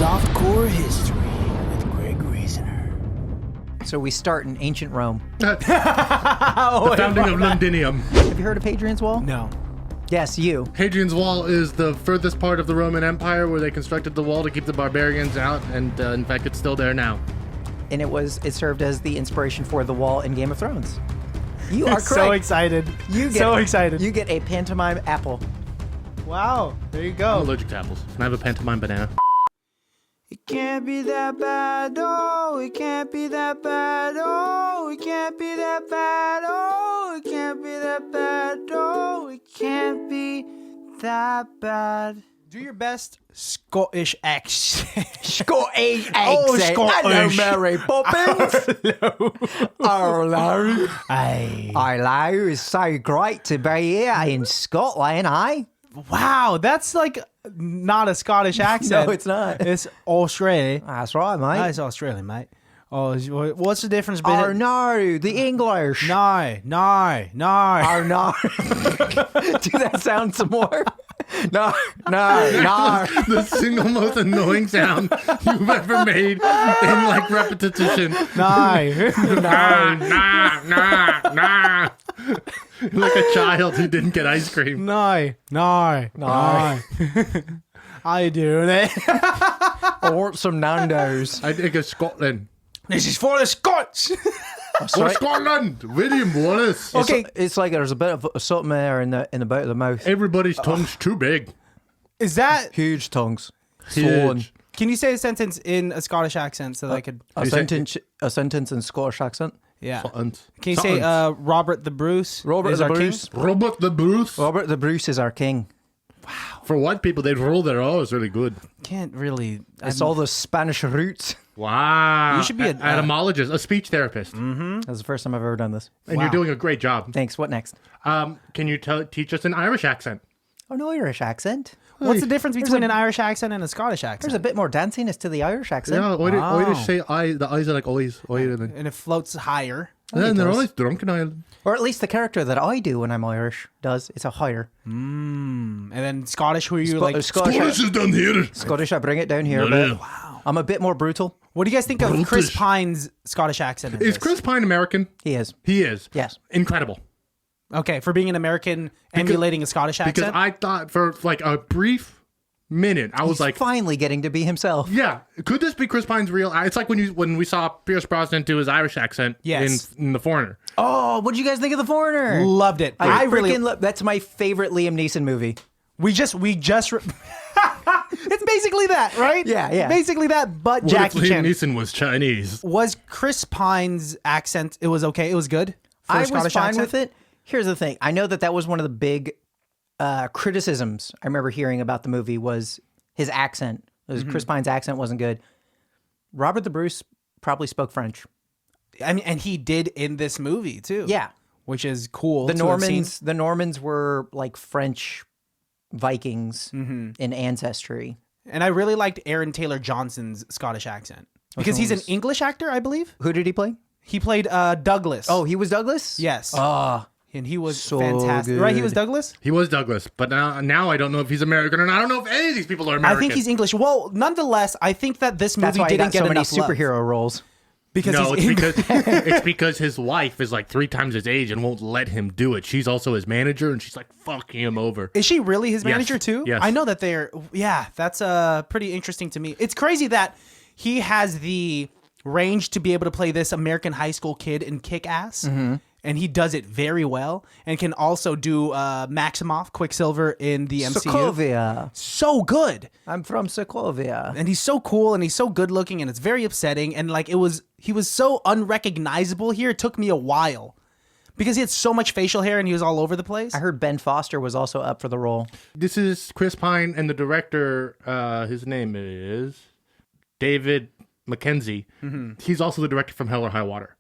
Softcore history with Greg Reasoner. So we start in ancient Rome. The founding of Londinium. Have you heard of Hadrian's Wall? No. Yes, you. Hadrian's Wall is the furthest part of the Roman Empire where they constructed the wall to keep the barbarians out, and in fact, it's still there now. And it served as the inspiration for the wall in Game of Thrones. You are correct. So excited. So excited. You get a pantomime apple. Wow. There you I'm go. allergic to apples. Can I have a pantomime banana? It can't be that bad, oh, it can't be that bad, oh, it can't be that bad, oh, it can't be that bad, oh, it can't be that bad. Do your best Scottish accent. Scottish accent. Oh, Scottish. Hello, Mary Poppins. Hello. Aye. Hello. It's so great to be here in Scotland, eh? Wow, that's like not a Scottish accent. No, it's not. It's Australian. That's right, mate. It's Australian, mate. Oh, what's the difference Oh, between... no. The English. No. Oh, no. Do that sound some more? No. The single most annoying sound you've ever made in like repetition. Nah. Like a child who didn't get ice cream. No. I do that. I want some Nando's. I think it's Scotland. This is for the Scots. For Scotland, William Wallace. Okay. It's like there's a bit of something there in the back of the mouth. Everybody's tongue's too big. Is that... Huge tongues. Huge. Swollen. Can you say a sentence in a Scottish accent so that I could... A sentence in Scottish accent. Yeah. Something. Can you say Robert the Bruce Robert is the our Bruce. king? Robert the Bruce. Robert the Bruce is our king. For white people, they'd roll their R's really good. Can't really... It's all the Spanish roots. Wow. You should be an etymologist, a speech therapist. That's the first time I've ever done this. And you're doing a great job. Thanks. What next? Can you teach us an Irish accent? Oh, no Irish accent. What's the difference between an Irish accent and a Scottish accent? There's a bit more danciness to the Irish accent. Yeah, Irish say I. The eyes are like eyes. And it floats higher. And they're always drunk in Ireland. Or at least the character that I do when I'm Irish does. It's a higher. And then Scottish, who are you Scottish, is done here. Scottish, I bring it down here a bit. Wow. I'm a bit more brutal. What do you guys think of Brutish. Chris Pine's Scottish accent? In Is this? Chris Pine American? He is. He is. Yes. Incredible. Okay, for being an American emulating a Scottish accent? Because I thought for like a brief minute, I was He's like, finally getting to be himself. yeah, could this be Chris Pine's real? It's like when we saw Pierce Brosnan do his Irish accent Yes. in The Foreigner. Oh, what did you guys think of The Foreigner? Loved it. I really... freaking that's my favorite Liam Neeson movie. We just... It's basically that, right? Yeah. Basically that, but What Jackie if Liam Chan. Neeson was Chinese? Was Chris Pine's accent, it was okay? It was good? For a I was Scottish fine accent? with it. Here's the thing. I know that was one of the big criticisms I remember hearing about the movie was his accent. Chris Pine's accent wasn't good. Robert the Bruce probably spoke French. I mean, and he did in this movie, too. Yeah. Which is cool. The to have seen. Normans were like French Vikings in ancestry. And I really liked Aaron Taylor Johnson's Scottish accent. Because he's an English actor, I believe. Who did he play? He played Douglas. Oh, he was Douglas? Yes. Ah. And he was So fantastic. good. Right? He was Douglas? He was Douglas, but now I don't know if he's American, and I don't know if any of these people are American. I think he's English. Well, nonetheless, I think that this movie That's why he didn't got get so many enough love. superhero roles. Because No, he's it's because his wife is like 3 times his age and won't let him do it. She's also his manager, and she's like fucking him over. Is she really his Yes. manager too? Yes. I know that they're... Yeah, that's pretty interesting to me. It's crazy that he has the range to be able to play this American high school kid in Kick-Ass. And he does it very well. And can also do Maximoff, Quicksilver in the MCU. Sokovia. So good. I'm from Sokovia. And he's so cool and he's so good looking and it's very upsetting. And like he was so unrecognizable here. It took me a while. Because he had so much facial hair and he was all over the place. I heard Ben Foster was also up for the role. This is Chris Pine, and the director, his name is David Mackenzie. He's also the director from Hell or High Water.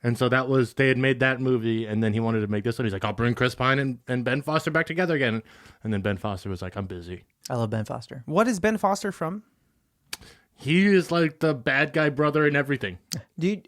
And so they had made that movie, and then he wanted to make this one. He's like, I'll bring Chris Pine and Ben Foster back together again. And then Ben Foster was like, I'm busy. I love Ben Foster. What is Ben Foster from? He is like the bad guy brother in everything. Did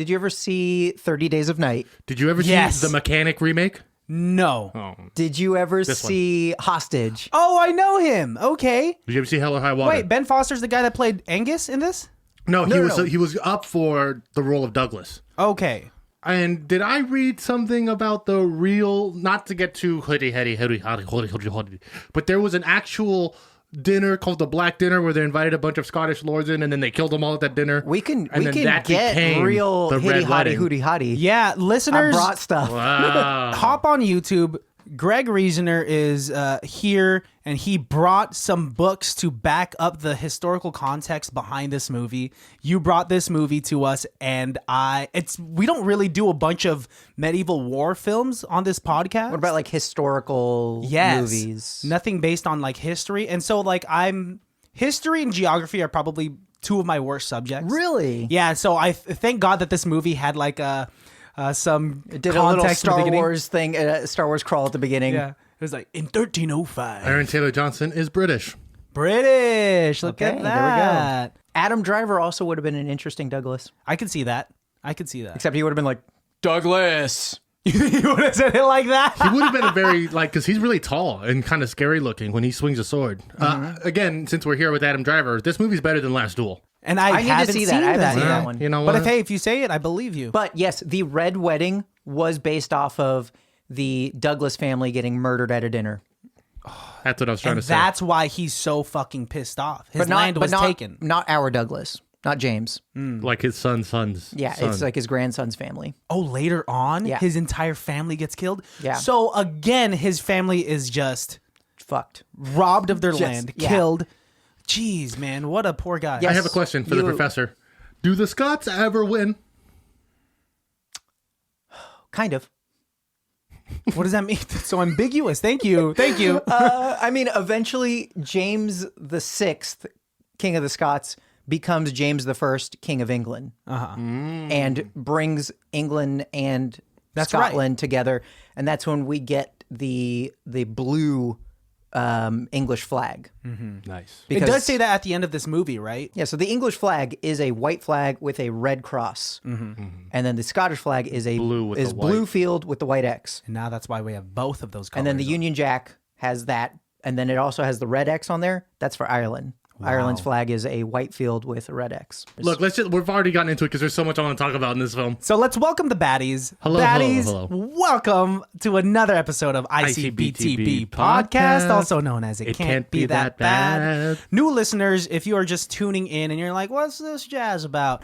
you ever see 30 Days of Night? Did you ever Yes. see the Mechanic remake? No. Oh. Did you ever This one. see Hostage? Oh, I know him. Okay. Did you ever see Hell or High Water? Wait, Ben Foster's the guy that played Angus in this? No, No. he was up for the role of Douglas. Okay. And did I read something about the real? Not to get too hoodie, but there was an actual dinner called the Black Dinner where they invited a bunch of Scottish lords in, and then they killed them all at that dinner. We can And then that get became real the hitty Red hotty Wedding. hooty hotty. Yeah, I listeners, brought stuff. Wow. hop on YouTube. Greg Reasoner is here, and he brought some books to back up the historical context behind this movie. You brought this movie to us, and we don't really do a bunch of medieval war films on this podcast. What about like historical movies? Nothing based on like history, and so like history and geography are probably two of my worst subjects. Really? Yeah. So I thank God that this movie had like some It did a context little in the Star beginning. Wars thing, Star Wars crawl at the beginning. Yeah. It was like in 1305. Aaron Taylor Johnson is British. British. Look Okay, at there we that. go. Adam Driver also would have been an interesting Douglas, I could see that. except he would have been like Douglas. You would have said it like that? He would have been a very, because he's really tall and kind of scary looking when he swings a sword. Again, since we're here with Adam Driver, this movie's better than Last Duel. And I need to haven't see seen that. I haven't seen yet. that one. You know what? But if you say it, I believe you. But yes, the Red Wedding was based off of the Douglas family getting murdered at a dinner. That's what I was trying and to say. that's why he's so fucking pissed off. His But land was not, taken. Not our Douglas, not James. Like his son's Yeah, son. it's like his grandson's family. Oh, later on, Yeah. his entire family gets killed? Yeah. So again, his family is just Fucked. robbed of their Just- land, yeah. killed. Jeez, man, what a poor guy. Yes. I have a question for the You- professor. Do the Scots ever win? Kind of. What does that mean? It's so ambiguous. Thank you. Thank you. I mean, eventually James the Sixth, King of the Scots, becomes James the First, King of England, and brings England and That's Scotland together, and that's when we get the blue English flag. Nice. It does say that at the end of this movie, right? Yeah, so the English flag is a white flag with a red cross, and then the Scottish flag is a Blue with the blue white. field with the white X, And now that's why we have both of those colors. and then the Union Jack has that, and then it also has the red X on there. That's for Ireland. Ireland's flag is a white field with a red X. Look, we've already gotten into it because there's so much I want to talk about in this film. So let's welcome the baddies. Hello, baddies, hello. welcome to another episode of ICBTB podcast, also known as It Can't Be That Bad. New listeners, if you are just tuning in and you're like, what's this jazz about?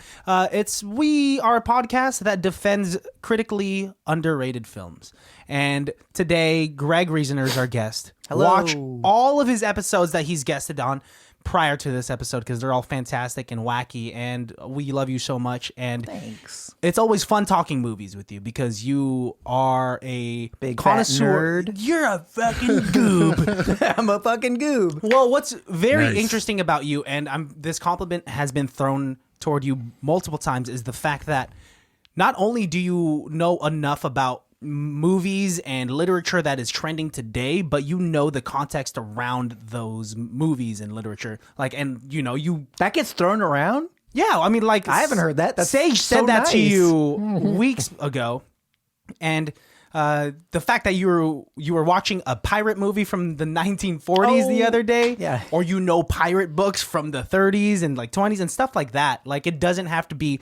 We are a podcast that defends critically underrated films. And today, Greg Reasoner is our guest. Hello. Watch all of his episodes that he's guested on prior to this episode because they're all fantastic and wacky, and we love you so much. And Thanks. it's always fun talking movies with you because you are a Big fat connoisseur. nerd. You're a fucking goob. I'm a fucking goob. Well, what's very Nice. interesting about you, and this compliment has been thrown toward you multiple times, is the fact that not only do you know enough about movies and literature that is trending today, but you know the context around those movies and literature. Like, and you That gets thrown around? yeah, I mean, like, I haven't heard that. That's Sage so said that to nice. you weeks ago, and the fact that you were watching a pirate movie from the 1940s the Oh, other day, yeah. or pirate books from the 30s and like 20s and stuff like that. Like, it doesn't have to be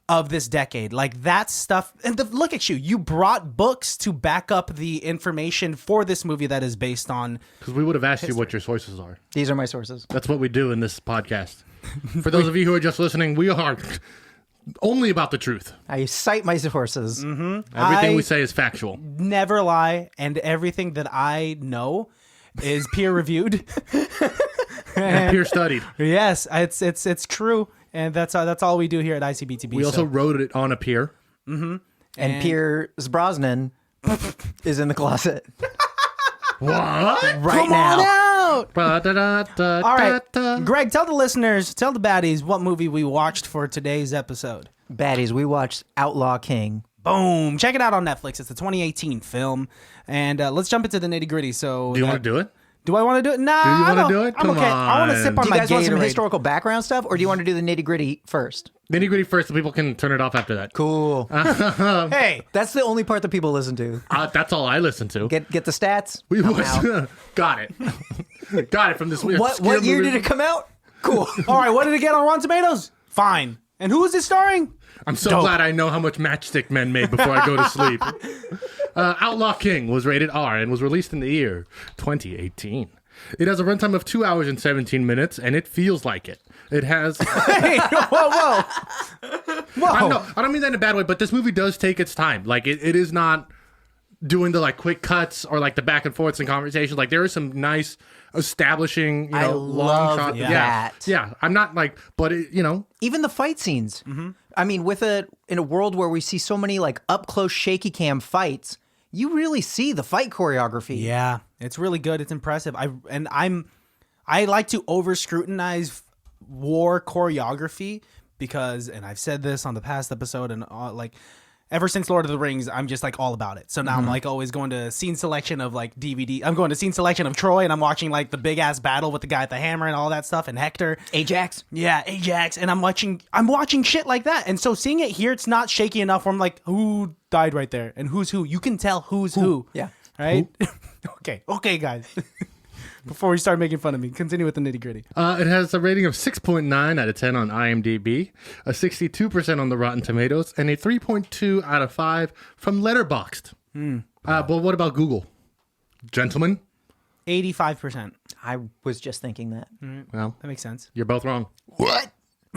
of this decade, like that stuff. And look at you, you brought books to back up the information for this movie that is based on. Because we would have asked you what your sources are. These are my sources. That's what we do in this podcast. For those of you who are just listening, we are only about the truth. I cite my sources. Everything we say is factual. Never lie, and everything that I know is peer reviewed. And peer studied. Yes, it's true, and that's all we do here at ICBTB. We also wrote it on a pier. And Pierce Brosnan is in the closet What? right now. out. All right, Greg, tell the listeners, tell the baddies what movie we watched for today's episode. Baddies, we watched Outlaw King. Boom! Check it out on Netflix. It's a 2018 film, and let's jump into the nitty gritty. So, Do you want to do it? Do I want to do it? Nah. Do you I wanna don't- do it? I'm Come okay. I want to on. sip on Do you my guys want some Gatorade. historical background stuff, or do you want to do the nitty gritty first? Nitty-gritty first, so people can turn it off after that. Cool. Hey, That's the only part that people listen to. That's all I listen to. Get the stats. We I'm was, out. got it. Got it from this weird. What year did it come out? Cool. all right, what did it get on Rotten Tomatoes? Fine. And who is it starring? I'm so Dope. glad I know how much Matchstick Men made before I go to sleep. Outlaw King was rated R and was released in the year 2018. It has a runtime of 2 hours and 17 minutes, and it feels like it. It has... Hey, whoa. I don't mean that in a bad way, but this movie does take its time. Like, it is not doing the, like, quick cuts or, like, the back and forths and conversations. Like, there is some nice establishing, you know, I long love shot. that. Yeah, I'm not, like... But, it, you know... Even the fight scenes. I mean, in a world where we see so many like up close shaky cam fights, you really see the fight choreography. Yeah, it's really good. It's impressive. I like to over scrutinize war choreography because, and I've said this on the past episode, and like ever since Lord of the Rings, I'm just like all about it. So now I'm like always going to scene selection of like DVD. I'm going to scene selection of Troy, and I'm watching like the big ass battle with the guy at the hammer and all that stuff, and Hector. Ajax. Yeah, Ajax, and I'm watching shit like that. And so seeing it here, it's not shaky enough where I'm like, who died right there and who's who? You can tell who's who. Yeah. Right? Okay, guys. Before we start making fun of me, continue with the nitty gritty. It has a rating of 6.9 out of 10 on IMDb, a 62% on the Rotten Tomatoes, and a 3.2 out of 5 from Letterboxd. But what about Google? Gentlemen? 85%. I was just thinking that. Well, That makes sense. you're both wrong. What?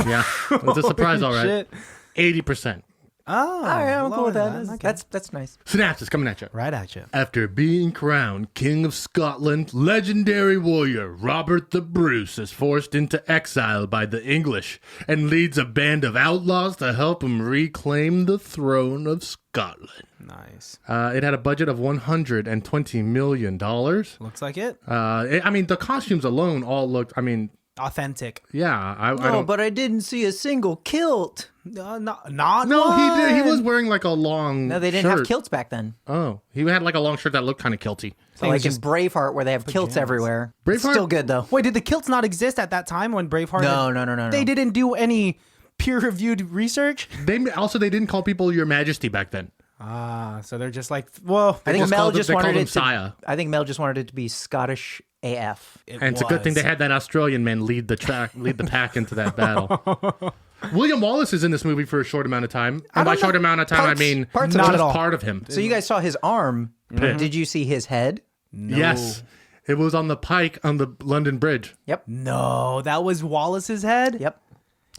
Yeah, it's a surprise, all right. Shit. 80%. Oh, All right, I'm cool with that. Okay. That's nice. Synapses coming at you. Right at you. After being crowned King of Scotland, legendary warrior Robert the Bruce is forced into exile by the English and leads a band of outlaws to help him reclaim the throne of Scotland. Nice. It had a budget of $120 million. Looks like it. I mean, the costumes alone all looked, I mean, Authentic. yeah. I No, don't... but I didn't see a single kilt. Not No, he was wearing like a long No, they didn't shirt. have kilts back then. Oh, he had like a long shirt that looked kind of kilty. So like in Braveheart, where they have kilts everywhere. Braveheart- Still good though. Wait, did the kilts not exist at that time when Braveheart? No. They didn't do any peer-reviewed research. They didn't call people Your Majesty back then. Ah, so they're just like, well, I think just Mel called just they wanted called him it to. Saya. I think Mel just wanted it to be Scottish AF. And it's a good thing they had that Australian man lead the pack into that battle. William Wallace is in this movie for a short amount of time. And by short amount of time, I mean parts of not it. just Not at all. part of him. So you guys saw his arm. Did you see his head? Yes. It was on the pike on the London Bridge. Yep. No, that was Wallace's head. Yep.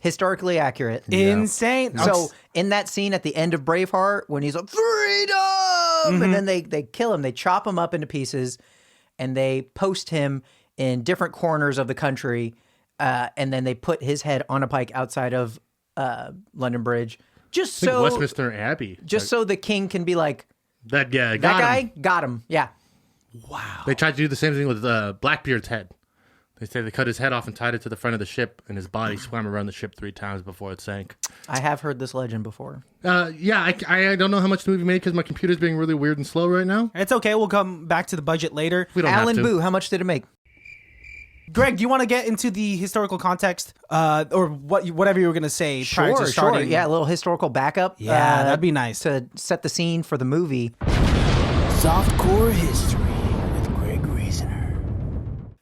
Historically accurate. Insane. So in that scene at the end of Braveheart, when he's like, freedom, and then they kill him, they chop him up into pieces, and they post him in different corners of the country, and then they put his head on a pike outside of London Bridge, just I think so Westminster Abbey. so the king can be like, That guy. that guy got him. Yeah. They tried to do the same thing with Blackbeard's head. They say they cut his head off and tied it to the front of the ship, and his body swam around the ship 3 times before it sank. I have heard this legend before. Yeah, I don't know how much the movie made because my computer's being really weird and slow right now. It's okay. We'll come back to the budget later. We don't Alan have to. Boo, how much did it make? Greg, do you want to get into the historical context, or whatever you were going to say prior to starting? Yeah, a little historical backup. Yeah, that'd be nice. To set the scene for the movie. Softcore history with Greg Reasoner.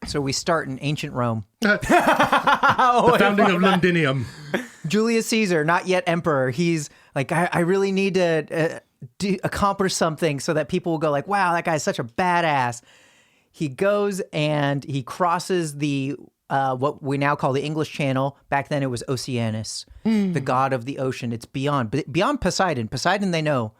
So we start in ancient Rome. The founding of Londinium. Julius Caesar, not yet emperor. He's like, I really need to accomplish something so that people will go like, wow, that guy's such a badass. He goes and he crosses the what we now call the English Channel. Back then it was Oceanus, the god of the ocean. It's beyond Poseidon. Poseidon they know,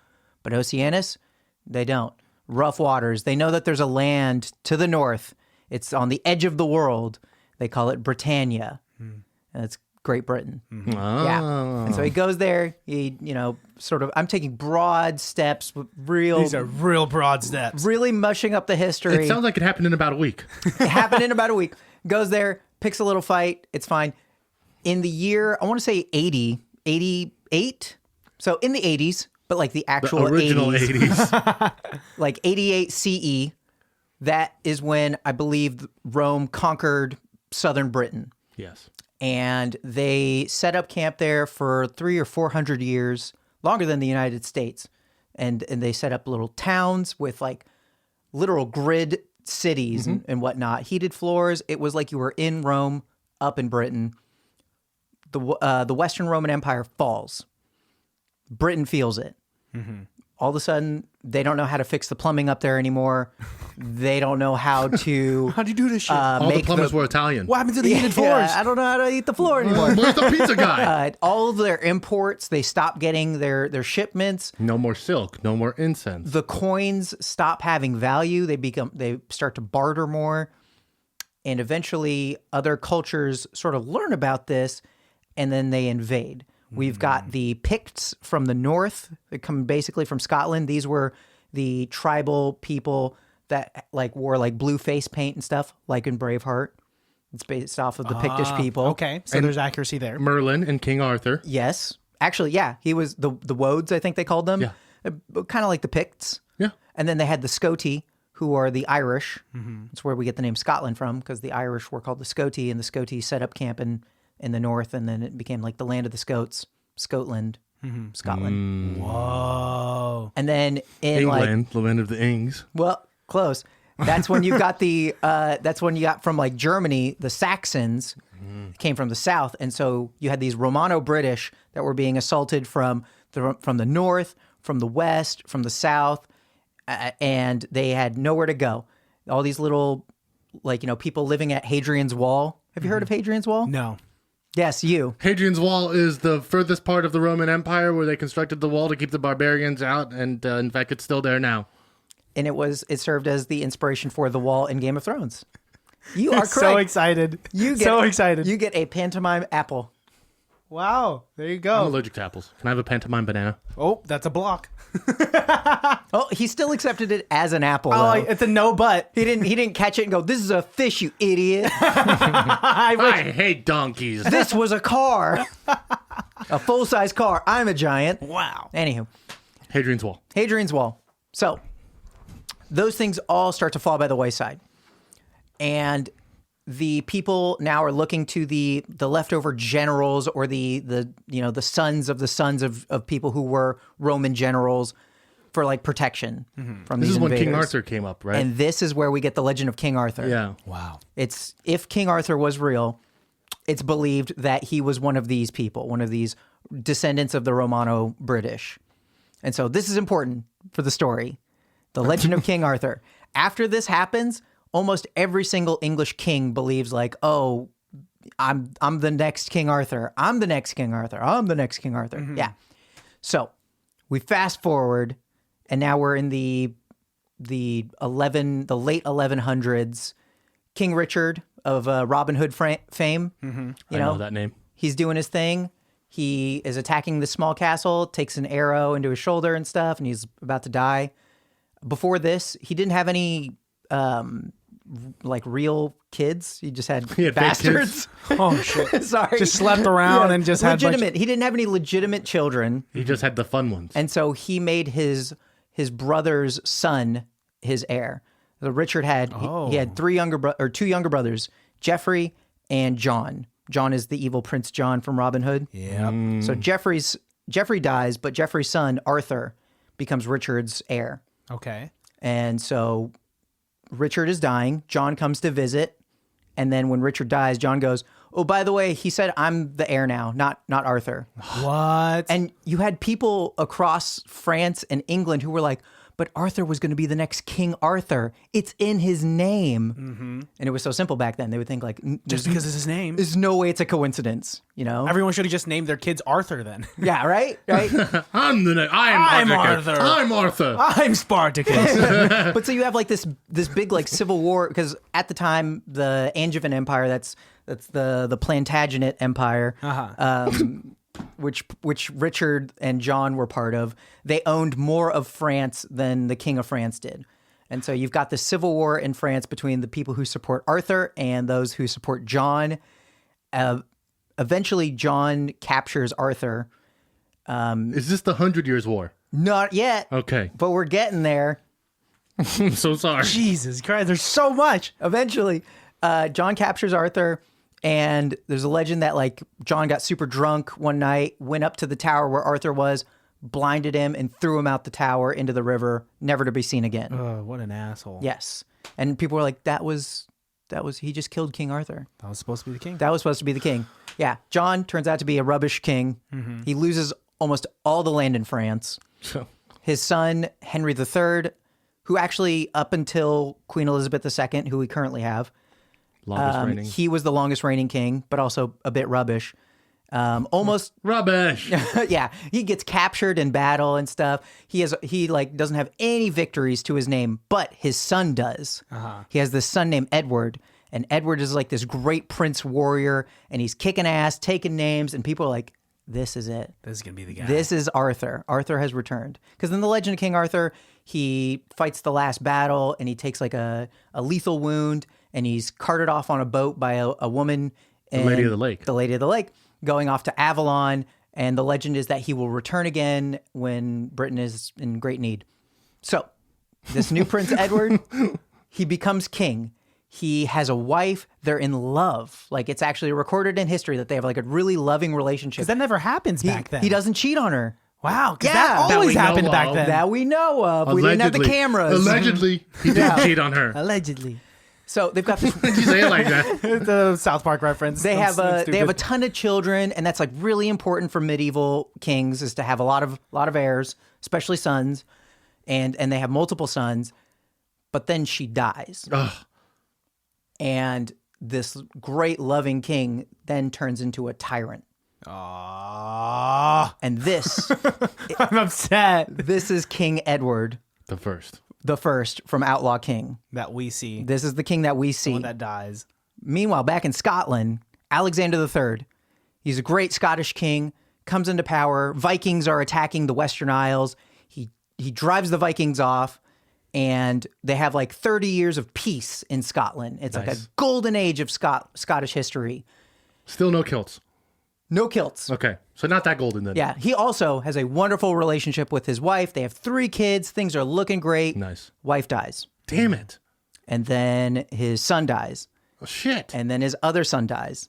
but Oceanus, they don't. Rough waters. They know that there's a land to the north. It's on the edge of the world. They call it Britannia. And it's Great Britain. Oh. Yeah. And so he goes there. He, sort of, I'm taking broad steps, These are real broad steps. really mushing up the history. It sounds like it happened in about a week. It happened in about a week. Goes there, picks a little fight. It's fine. In the year, I want to say 88. So in the 80s, but like the actual Original 80s. like 88 CE, that is when I believe Rome conquered southern Britain. Yes. and they set up camp there for 300 or 400 years, longer than the United States. And they set up little towns with like literal grid cities and whatnot, heated floors. It was like you were in Rome, up in Britain. The Western Roman Empire falls. Britain feels it. All of a sudden, they don't know how to fix the plumbing up there anymore. They don't know how to. How'd you do this shit? All the plumbers were Italian. What happened to the heated floors? I don't know how to eat the floor anymore. Where's the pizza guy? All of their imports, they stop getting their shipments. No more silk. No more incense. The coins stop having value. They start to barter more, and eventually other cultures sort of learn about this, and then they invade. We've got the Picts from the north that come basically from Scotland. These were the tribal people that like wore like blue face paint and stuff, like in Braveheart. It's based off of the Pictish people. Okay, so there's accuracy there. Merlin and King Arthur. Yes. Actually, yeah. He was the Wodes, I think they called them. Yeah. Kind of like the Picts. Yeah. And then they had the Scoti, who are the Irish. That's where we get the name Scotland from, because the Irish were called the Scoti, and the Scoti set up camp in the north, and then it became like the land of the Scots, Scotland, Scotland. Whoa. And then in England, the land of the Ings. well, close. That's when you got that's when you got from like Germany, the Saxons came from the south. And so you had these Romano-British that were being assaulted from the north, from the west, from the south, and they had nowhere to go. All these little, like, people living at Hadrian's Wall. Have you heard of Hadrian's Wall? No. Yes, you. Hadrian's Wall is the furthest part of the Roman Empire where they constructed the wall to keep the barbarians out, and in fact, it's still there now. And it served as the inspiration for the wall in Game of Thrones. You are correct. So excited. So excited. You get a pantomime apple. Wow. There you I'm go. allergic to apples. Can I have a pantomime banana? Oh, that's a block. Oh, he still accepted it as an apple. Oh, though. it's a no but. He didn't catch it and go, "This is a fish, you idiot." I hate donkeys. This was a car. A full-size car. I'm a giant. Wow. Anywho, Hadrian's Wall. Hadrian's Wall. So, those things all start to fall by the wayside. And the people now are looking to the leftover generals, or the sons of people who were Roman generals, for like protection from This these is when invaders. King Arthur came up, right? And this is where we get the legend of King Arthur. yeah. Wow. It's, if King Arthur was real, it's believed that he was one of these people, one of these descendants of the Romano-British. And so this is important for the story. The legend of King Arthur. After this happens, almost every single English king believes like, "Oh, I'm the next King Arthur. I'm the next King Arthur. I'm the next King Arthur." Yeah. So we fast forward, and now we're in the late 1100s. King Richard of Robin Hood fame. I know that name. He's doing his thing. He is attacking this small castle, takes an arrow into his shoulder and stuff, and he's about to die. Before this, he didn't have any like real kids. He just had He had fake bastards. Oh, shit. Sorry. Just slept around and just had legitimate. He didn't have any legitimate children. He just had the fun ones. And so he made his brother's son his heir. So Richard had he had two younger brothers, Geoffrey and John. John is the evil Prince John from Robin Hood. Yeah. So Geoffrey dies, but Geoffrey's son Arthur becomes Richard's heir. Okay. And so Richard is dying. John comes to visit, and then when Richard dies, John goes, "Oh, by the way, he said I'm the heir now, not Arthur." What? And you had people across France and England who were like, "But Arthur was going to be the next King Arthur. It's in his name." And it was so simple back then. They would think like, Just because it's his name. there's no way it's a coincidence, Everyone should have just named their kids Arthur then. Yeah, right? Right? I'm Arthur. I'm Arthur. I'm Spartacus. But so you have like this big like civil war, because at the time the Angevin Empire, that's the Plantagenet Empire, which Richard and John were part of, they owned more of France than the King of France did. And so you've got the civil war in France between the people who support Arthur and those who support John. Eventually, John captures Arthur. Is this the 100 Years' War? Not yet. Okay. But we're getting there. I'm so sorry. Jesus Christ, there's so much. Eventually, John captures Arthur, And there's a legend that like John got super drunk one night, went up to the tower where Arthur was, blinded him, and threw him out the tower into the river, never to be seen again. Oh, what an asshole. Yes. And people were like, that was he just killed King Arthur. That was supposed to be the king. That was supposed to be the king. Yeah. John turns out to be a rubbish king. He loses almost all the land in France. His son, Henry III, who actually up until Queen Elizabeth II, who we currently have, he was the longest reigning king, but also a bit rubbish. Almost rubbish. Yeah, he gets captured in battle and stuff. He doesn't have any victories to his name, but his son does. He has this son named Edward, and Edward is like this great prince warrior, and he's kicking ass, taking names, and people are like, this is it. This is gonna be the guy. This is Arthur. Arthur has returned. Because in the Legend of King Arthur, he fights the last battle, and he takes like a lethal wound, and he's carted off on a boat by a woman. The Lady of the Lake. The Lady of the Lake, going off to Avalon, and the legend is that he will return again when Britain is in great need. So, this new Prince Edward, he becomes king. He has a wife. They're in love. Like, it's actually recorded in history that they have like a really loving relationship. Because that never happens back then. He doesn't cheat on her. Wow, because Yeah. that That always we know happened back of. then. That we know of. We didn't have the cameras. Allegedly, he did cheat on her. Allegedly. So they've got this. You say it like that. The South Park reference. They have That's they have a stupid. ton of children, and that's like really important for medieval kings is to have a lot of heirs, especially sons, and they have multiple sons. But then she dies, and this great loving king then turns into a tyrant. And this I'm upset. this is King Edward The first. from Outlaw King. That we see. This is the king that we see. One that dies. Meanwhile, back in Scotland, Alexander III, he's a great Scottish king, comes into power. Vikings are attacking the Western Isles. He drives the Vikings off, and they have like 30 years of peace in Scotland. It's like a golden age of Scottish history. Still no kilts. No kilts. Okay. So not that golden then. Yeah, he also has a wonderful relationship with his wife. They have 3 kids. Things are looking great. Nice. Wife dies. Damn it. And then his son dies. Oh, shit. And then his other son dies.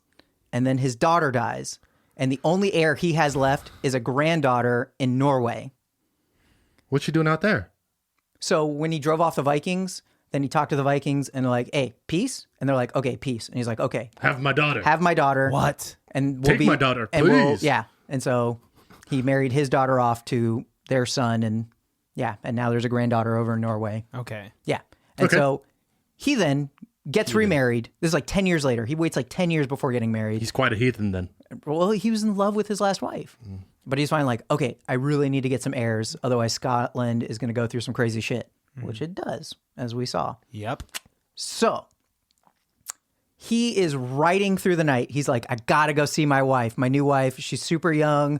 And then his daughter dies. And the only heir he has left is a granddaughter in Norway. What's she doing out there? So when he drove off the Vikings, then he talked to the Vikings and they're like, hey, peace? And they're like, okay, peace. And he's like, okay, Have my daughter. have my daughter. What? And we'll Take my daughter, and please. yeah. And so he married his daughter off to their son. And yeah. And now there's a granddaughter over in Norway. Okay. Yeah. And Okay. so he then gets remarried. This is like 10 years later. He waits like 10 years before getting married. He's quite a heathen then. Well, he was in love with his last wife. But he's finally like, okay, I really need to get some heirs. Otherwise, Scotland is going to go through some crazy shit, which it does, as we saw. Yep. So he is riding through the night. He's like, I got to go see my wife, my new wife. She's super young.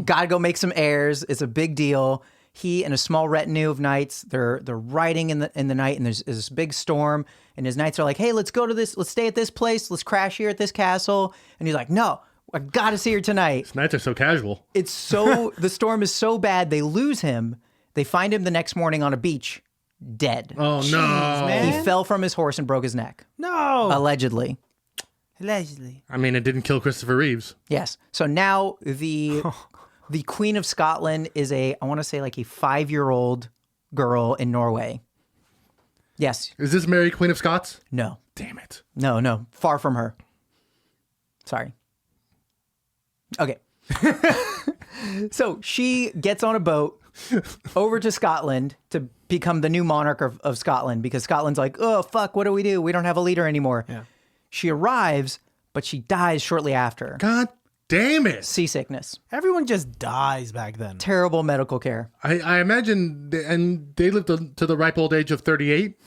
Got to go make some heirs. It's a big deal. He and a small retinue of knights, they're riding in the night, and there's this big storm. And his knights are like, hey, let's go to this. Let's stay at this place. Let's crash here at this castle. And he's like, no, I got to see her tonight. These nights are so casual. It's so the storm is so bad they lose him. They find him the next morning on a beach, dead. Oh, no. man. He fell from his horse and broke his neck, No. allegedly. Allegedly. I mean, it didn't kill Christopher Reeves. Yes. So now the Queen of Scotland is I want to say like a 5-year-old girl in Norway. Yes. Is this Mary, Queen of Scots? No. Damn it. No. Far from her. Sorry. Okay. So she gets on a boat over to Scotland to become the new monarch of Scotland because Scotland's like, oh, fuck, what do? We don't have a leader anymore. Yeah. She arrives, but she dies shortly after. God damn it. Seasickness. Everyone just dies back then. Terrible medical care. I imagine, and they lived to the ripe old age of 38.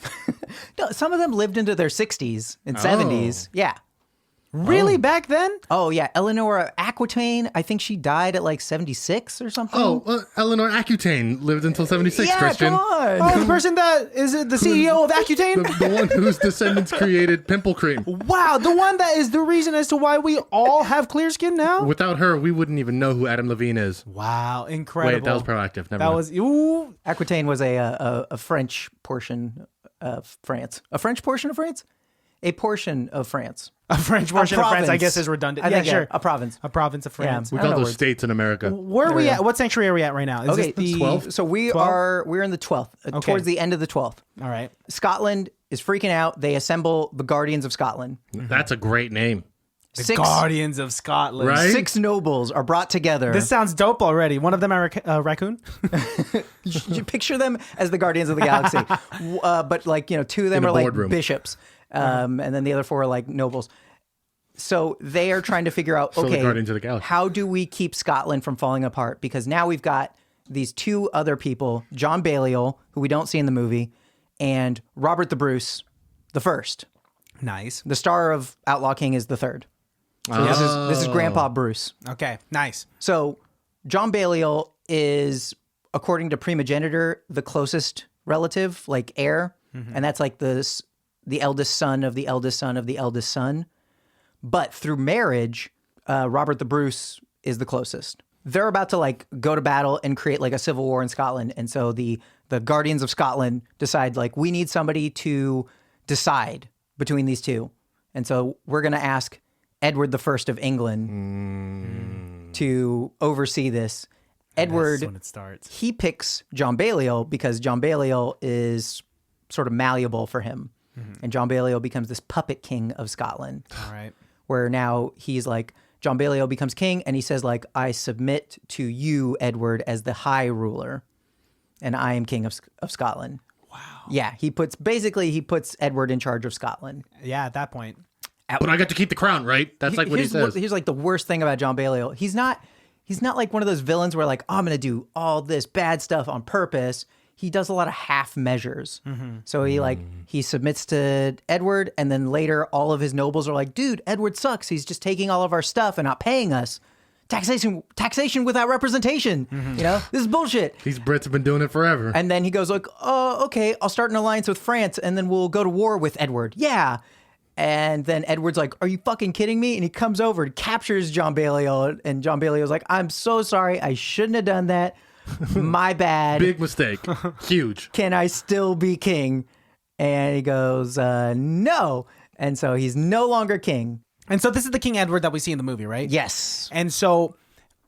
No, some of them lived into their 60s and 70s. Yeah. Really? Back then? Oh, yeah. Eleanor Aquitaine, I think she died at like 76 or something. Oh, Eleanor Aquitaine lived until 76, yeah, Christian. come on. Oh, the person that is it the CEO of Accutane? The one whose descendants created pimple cream. Wow, the one that is the reason as to why we all have clear skin now? Without her, we wouldn't even know who Adam Levine is. Wow, incredible. Wait, that was proactive. Never That mind. was ooh. Aquitaine was a French portion of France. A French portion of France? A portion of France. A French version of France, I province. guess, is redundant. I Yeah, think, sure. a province. A province of France. We I don't call know those states in America. Where are we at? What century are we at right now? Is Okay, this the 12th? So we're in the 12th, towards the end of the 12th. All right. Scotland is freaking out. They assemble the Guardians of Scotland. That's a great name. The Guardians of Scotland. Right? 6 nobles are brought together. This sounds dope already. One of them a raccoon? You picture them as the Guardians of the Galaxy, but like 2 of them In a are like boardroom. bishops, and then the other 4 are like nobles. So they are trying to figure out, the okay, Guardians of the Galaxy. how do we keep Scotland from falling apart? Because now we've got these 2 other people, John Balliol, who we don't see in the movie, and Robert the Bruce, the first. Nice. The star of Outlaw King is the third. So this is Grandpa Bruce. Okay, nice. So John Balliol is, according to primogeniture, the closest relative, like heir, and that's like the eldest son of the eldest son of the eldest son. But through marriage, Robert the Bruce is the closest. They're about to like go to battle and create like a civil war in Scotland, and so the Guardians of Scotland decide like we need somebody to decide between these 2, and so we're gonna ask Edward the First of England to oversee this. Edward, That's when it starts. he picks John Balliol because John Balliol is sort of malleable for him. And John Balliol becomes this puppet king of Scotland, All right. where now he's like, John Balliol becomes king and he says like, I submit to you, Edward, as the high ruler, and I am king of Scotland. Wow. Yeah, he puts Edward in charge of Scotland. Yeah, at that point. But I got to keep the crown, right? That's like what he says. Here's like the worst thing about John Balliol. He's not like one of those villains where like, oh, I'm going to do all this bad stuff on purpose. He does a lot of half measures. So he submits to Edward, and then later all of his nobles are like, dude, Edward sucks. He's just taking all of our stuff and not paying us. Taxation without representation. This is bullshit. These Brits have been doing it forever. And then he goes like, oh, okay, I'll start an alliance with France, and then we'll go to war with Edward. Yeah. And then Edward's like, are you fucking kidding me? And he comes over and captures John Balliol. And John Balliol's like, I'm so sorry. I shouldn't have done that. My bad. Big mistake. Huge. Can I still be king? And he goes, no. And so he's no longer king. And so this is the King Edward that we see in the movie, right? Yes. And so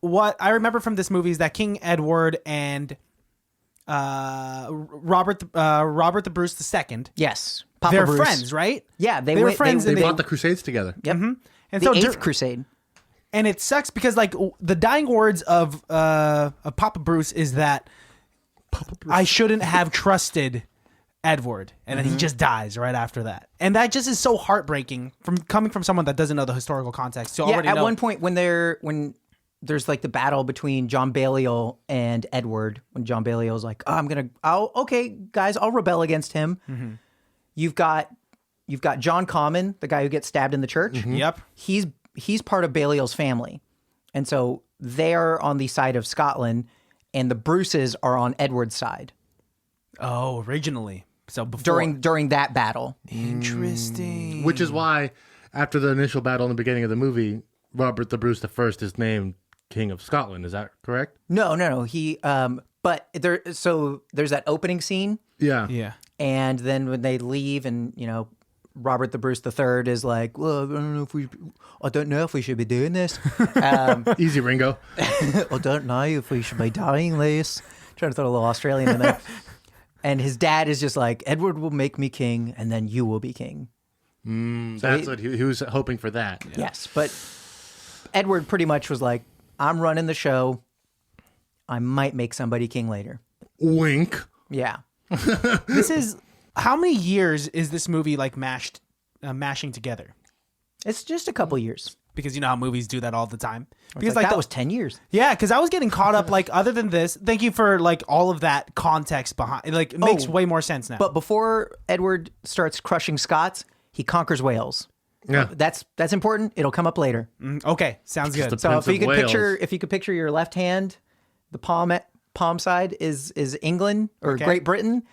what I remember from this movie is that King Edward and Robert the Bruce II, Yes. Papa they're Bruce. friends, right? Yeah, They were friends. They and brought the Crusades together. Yep. And The so Eighth Crusade. and it sucks because like the dying words of Papa Bruce is that I shouldn't have trusted Edward, and then he just dies right after that, and that just is so heartbreaking coming from someone that doesn't know the historical context. So already At know. one point when there's like the battle between John Balliol and Edward, when John Balliol's like, okay, guys, I'll rebel against him. You've got John Comyn, the guy who gets stabbed in the church. Yep. He's part of Balliol's family. And so they're on the side of Scotland, and the Bruces are on Edward's side Oh, originally. So before during that battle. interesting. Which is why, after the initial battle in the beginning of the movie, Robert the Bruce I is named King of Scotland. Is that correct? No. He but there's that opening scene, Yeah. and then when they leave, and Robert the Bruce III is like, well, I don't know if we should be doing this. Easy, Ringo. I don't know if we should be doing this. Trying to throw a little Australian in there. And his dad is just like, Edward will make me king, and then you will be king. That's what he was hoping for that. Yes, but Edward pretty much was like, I'm running the show. I might make somebody king later. Wink. Yeah. This is how many years is this movie like mashing together? It's just a couple years. Because you know how movies do that all the time. Because That was 10 years. yeah, because I was getting caught up. Like other than this, thank you for like all of that context behind. It makes way more sense now. But before Edward starts crushing Scots, he conquers Wales. Yeah. That's important. It'll come up later. Okay, sounds good. the- So Prince if you of could Wales. picture your left hand, the palm side is England or Okay. Great Britain.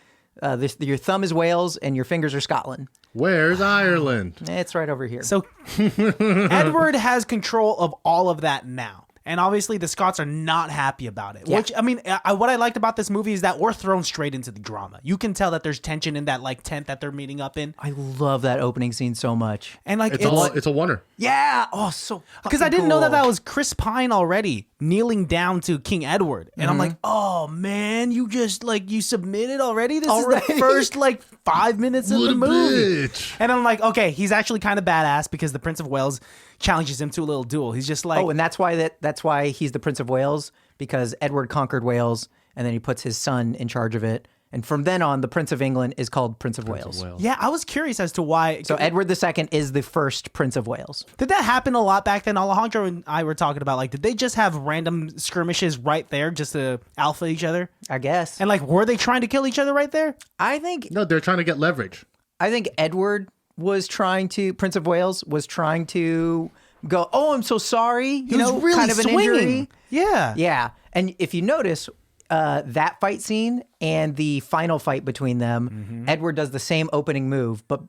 Your thumb is Wales and your fingers are Scotland. Where's Ireland? It's right over here. So Edward has control of all of that now. And obviously the Scots are not happy about it. Yeah. Which, I mean, what I liked about this movie is that we're thrown straight into the drama. You can tell that there's tension in that like tent that they're meeting up in. I love that opening scene so much. And like It's a wonder. Yeah. Oh, so because I didn't know that was Chris Pine already kneeling down to King Edward. And I'm like, oh man, you just like you submitted already? This is the first like 5 minutes of the movie. Bitch. And I'm like, okay, he's actually kind of badass because the Prince of Wales challenges him to a little duel. He's just like, Oh, and that's why he's the Prince of Wales, because Edward conquered Wales and then he puts his son in charge of it. And from then on, the Prince of England is called Prince of Wales. yeah, I was curious as to why. So Edward II is the first Prince of Wales. Did that happen a lot back then? Alejandro and I were talking about, like, did they just have random skirmishes right there just to alpha each other? I guess. And, like, were they trying to kill each other right there? I think No, they're trying to get leverage. Edward Prince of Wales was trying to go, oh, I'm so sorry. He was really kind of an swinging. injury. Yeah. Yeah. And if you notice, that fight scene and the final fight between them, Edward does the same opening move, but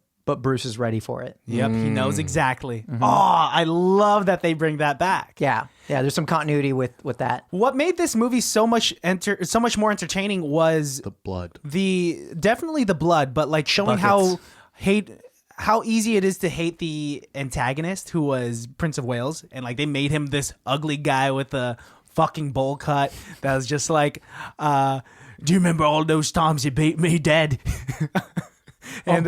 Bruce is ready for it. Yep, he knows exactly. Oh, I love that they bring that back. Yeah. Yeah, there's some continuity with that. What made this movie so much more entertaining was The blood. definitely the blood, but like showing how easy it is to hate the antagonist, who was Prince of Wales, and like they made him this ugly guy with a fucking bowl cut that was just like, do you remember all those times you beat me, Dad? And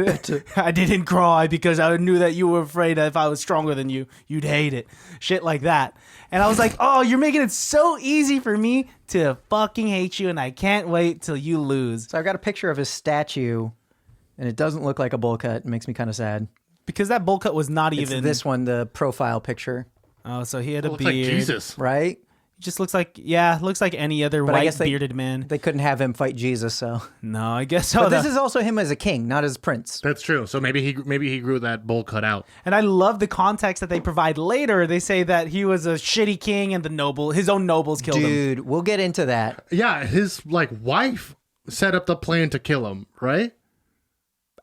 I didn't cry because I knew that you were afraid that if I was stronger than you, you'd hate it. Shit like that. And I was like, oh, you're making it so easy for me to fucking hate you, and I can't wait till you lose. So I've got a picture of his statue, and it doesn't look like a bowl cut. It makes me kind of sad. Because that bowl cut was not It's even... this one, the profile picture, Oh, so he had a Looks beard. like Jesus. right? Just looks like any other But I white guess bearded man. They couldn't have him fight Jesus, so. No, I guess so. But this is also him as a king, not as prince. That's true. So maybe he grew that bowl cut out. And I love the context that they provide later. They say that he was a shitty king and his own nobles killed him. Dude, we'll get into that. Yeah, his wife set up the plan to kill him, right?